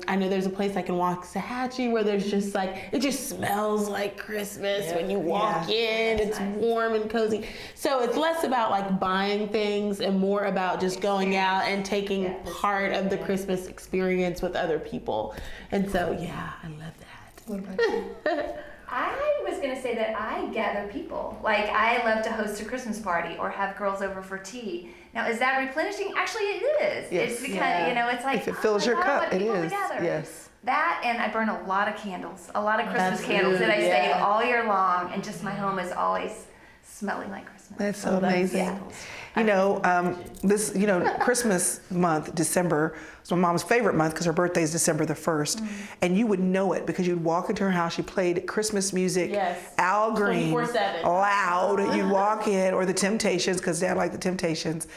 I know there's a place I can walk, Sahatchee, where there's just like, it just smells like Christmas when you walk in. It's warm and cozy. So it's less about like buying things and more about just going out and taking part of the Christmas experience with other people. And so, yeah, I love that. What about you? I was gonna say that I gather people. Like I love to host a Christmas party or have girls over for tea. Now, is that replenishing? Actually, it is. Yes. It's because it's like If it fills oh your my God, cup, what it people is. together. Yes. That and I burn a lot of candles, a lot of Christmas That's candles that I good, save yeah. all year long, and just my home is always smelling like Christmas. That's so amazing. yeah. Christmas month, December, is my mom's favorite month because her birthday is December the 1st. And you would know it because you'd walk into her house, she played Christmas music, Yes. Al Green, 24/7. loud. You'd walk in, or the Temptations, because Dad liked the Temptations.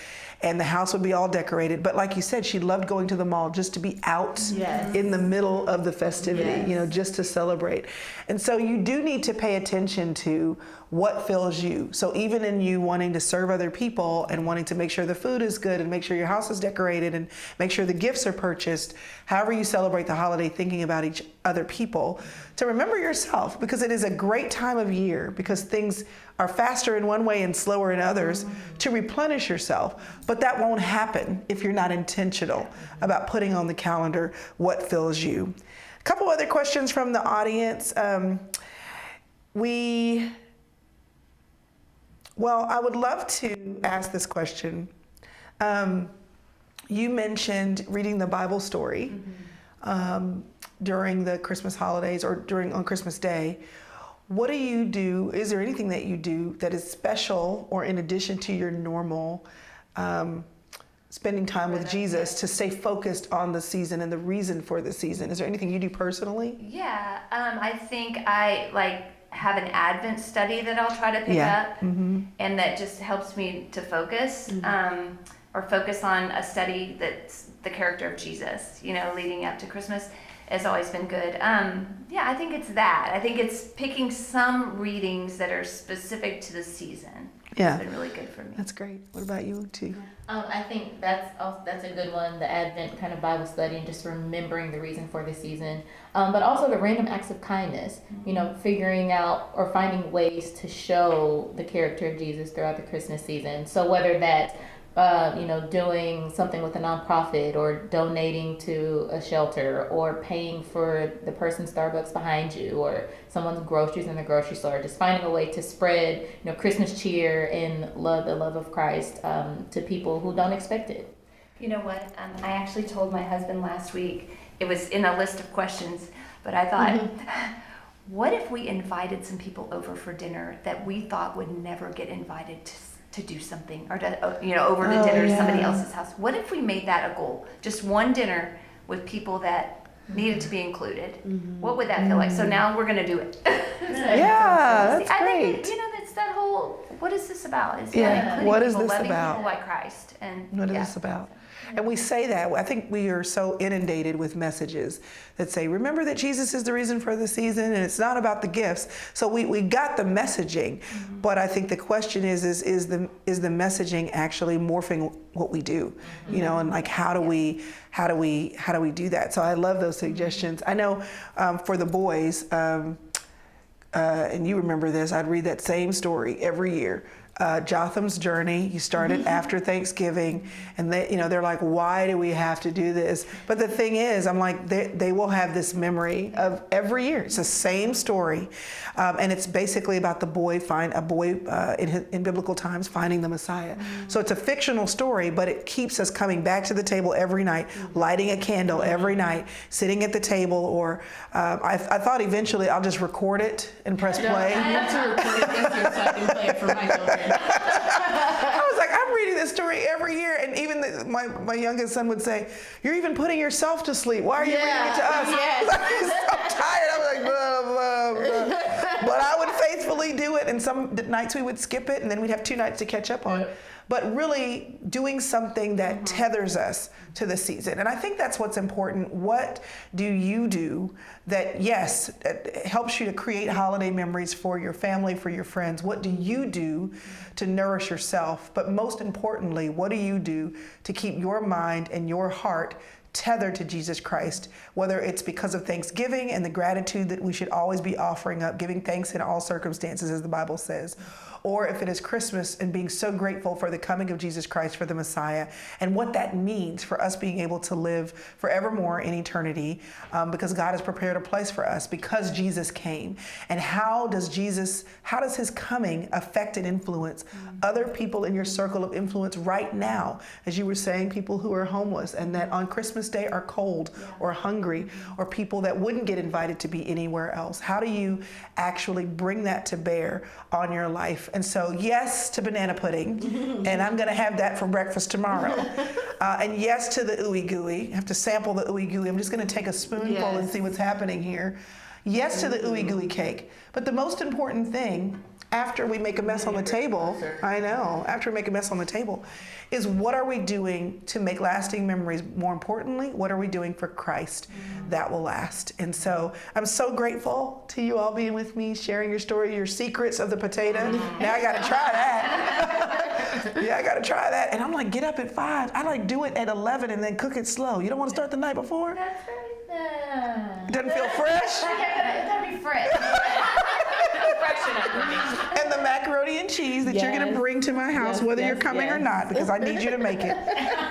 And the house would be all decorated. But like you said, she loved going to the mall just to be out Yes. in the middle of the festivity, Yes. just to celebrate. And so you do need to pay attention to what fills you. So even in you wanting to serve other people and wanting to make sure the food is good and make sure your house is decorated and make sure the gifts are purchased, however you celebrate the holiday, thinking about each other people, to remember yourself, because it is a great time of year because things are faster in one way and slower in others, to replenish yourself. But that won't happen if you're not intentional about putting on the calendar what fills you. A couple other questions from the audience. I would love to ask this question. You mentioned reading the Bible story during the Christmas holidays or on Christmas Day. What do you do? Is there anything that you do that is special or in addition to your normal spending time with Jesus to stay focused on the season and the reason for the season? Is there anything you do personally? Yeah, I think I have an Advent study that I'll try to pick up, and that just helps me to focus, or focus on a study that's the character of Jesus, leading up to Christmas has always been good. I think it's that. I think it's picking some readings that are specific to the season. Yeah. It's been really good for me. That's great. What about you, too? I think that's a good one, the Advent kind of Bible study and just remembering the reason for the season. But also the random acts of kindness, figuring out or finding ways to show the character of Jesus throughout the Christmas season. So whether that's doing something with a nonprofit or donating to a shelter or paying for the person's Starbucks behind you or someone's groceries in the grocery store, just finding a way to spread, Christmas cheer and the love of Christ to people who don't expect it. You know what? I actually told my husband last week, it was in a list of questions, but I thought, what if we invited some people over for dinner that we thought would never get invited to do something or to, over to dinner to somebody else's house? What if we made that a goal? Just one dinner with people that needed to be included. What would that feel like? So now we're going to do it. Yeah, that's I great. think, that's that whole, what is this about? It's Yeah, including what is people, this loving about? people like Christ. And What is this about? And we say that, I think we are so inundated with messages that say, remember that Jesus is the reason for the season and it's not about the gifts. So we got the messaging, but I think the question is the messaging actually morphing what we do, and like how do we do that? So I love those suggestions. I know for the boys, and you remember this, I'd read that same story every year. Jotham's Journey. You started after Thanksgiving, and they're like, why do we have to do this? But the thing is, I'm like, they will have this memory of every year. It's the same story, and it's basically about a boy in biblical times finding the Messiah. So it's a fictional story, but it keeps us coming back to the table every night, lighting a candle every night, sitting at the table, or I thought eventually I'll just record it and press play. I have to record it easier so I can play it for my children. I was like, I'm reading this story every year, and even my youngest son would say, "You're even putting yourself to sleep. Why are you reading it to us?" Yes. I was so tired. I was like, blah, blah, blah. But I would faithfully do it, and some nights we would skip it, and then we'd have 2 nights to catch up on. But really doing something that tethers us to the season. And I think that's what's important. What do you do that, yes, it helps you to create holiday memories for your family, for your friends? What do you do to nourish yourself? But most importantly, what do you do to keep your mind and your heart tethered to Jesus Christ, whether it's because of Thanksgiving and the gratitude that we should always be offering up, giving thanks in all circumstances, as the Bible says, or if it is Christmas and being so grateful for the coming of Jesus Christ, for the Messiah, and what that means for us being able to live forevermore in eternity, because God has prepared a place for us because Jesus came. And how does his coming affect and influence other people in your circle of influence right now? As you were saying, people who are homeless and that on Christmas Day are cold or hungry, or people that wouldn't get invited to be anywhere else. How do you actually bring that to bear on your life? And so, yes to banana pudding, and I'm going to have that for breakfast tomorrow. And yes to the ooey gooey. I have to sample the ooey gooey. I'm just going to take a spoonful and see what's happening here. Yes to the ooey gooey cake. But the most important thing, after we make a mess on the table, after we make a mess on the table, is what are we doing to make lasting memories? More importantly, what are we doing for Christ that will last? And so I'm so grateful to you all being with me, sharing your story, your secrets of the potato. Now I got to try that. Yeah, I got to try that. And I'm like, get up at 5. I like do it at 11 and then cook it slow. You don't want to start the night before? That's right. It doesn't feel fresh? It gotta be fresh. And the macaroni and cheese that you're going to bring to my house, whether you're coming or not, because I need you to make it.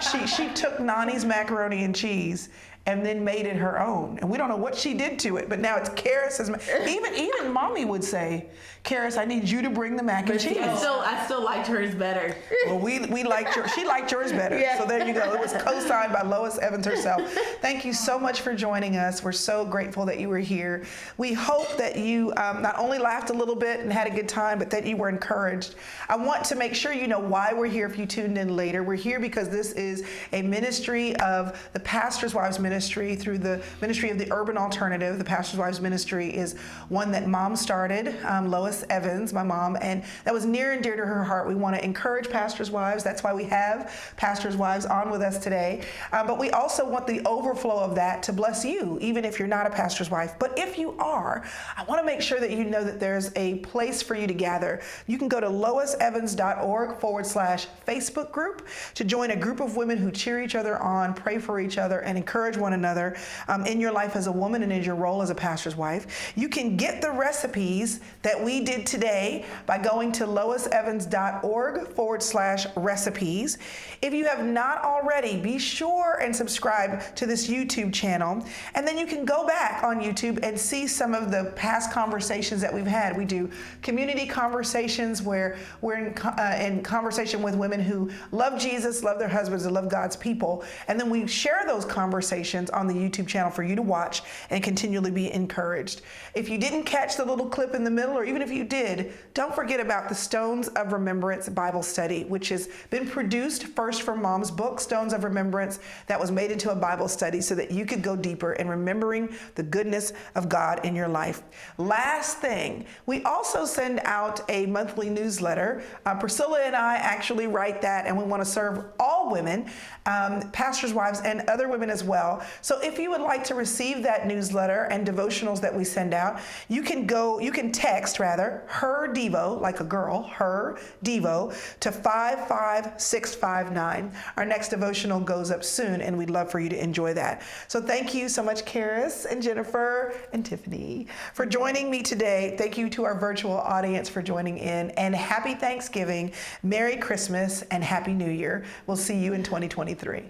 She took Nani's macaroni and cheese and then made it her own. And we don't know what she did to it, but now it's Karis's. Even Mommy would say, Karis, I need you to bring the mac and cheese. I still liked hers better. Well, we liked yours. She liked yours better. So there you go. It was co-signed by Lois Evans herself. Thank you so much for joining us. We're so grateful that you were here. We hope that you not only laughed a little bit and had a good time, but that you were encouraged. I want to make sure you know why we're here if you tuned in later. We're here because this is a ministry of the Pastor's Wives Ministry through the ministry of the Urban Alternative. The Pastor's Wives Ministry is one that Mom started, Lois Evans, my mom, and that was near and dear to her heart. We want to encourage pastors' wives. That's why we have pastors' wives on with us today. But we also want the overflow of that to bless you, even if you're not a pastor's wife. But if you are, I want to make sure that you know that there's a place for you to gather. You can go to loisevans.org/Facebook group to join a group of women who cheer each other on, pray for each other, and encourage one another in your life as a woman and in your role as a pastor's wife. You can get the recipes that we did today by going to loisevans.org/recipes. If you have not already, be sure and subscribe to this YouTube channel. And then you can go back on YouTube and see some of the past conversations that we've had. We do community conversations where we're in conversation with women who love Jesus, love their husbands, and love God's people. And then we share those conversations on the YouTube channel for you to watch and continually be encouraged. If you didn't catch the little clip in the middle, or even if you did, don't forget about the Stones of Remembrance Bible Study, which has been produced first from Mom's book, Stones of Remembrance, that was made into a Bible study so that you could go deeper in remembering the goodness of God in your life. Last thing, we also send out a monthly newsletter. Priscilla and I actually write that, and we want to serve all women, pastors' wives, and other women as well. So if you would like to receive that newsletter and devotionals that we send out, you can text her Devo, like a girl, her Devo, to 55659. Our next devotional goes up soon, and we'd love for you to enjoy that. So thank you so much, Karis and Jennifer and Tiffany, for joining me today. Thank you to our virtual audience for joining in, and happy Thanksgiving, Merry Christmas, and Happy New Year. We'll see you in 2023.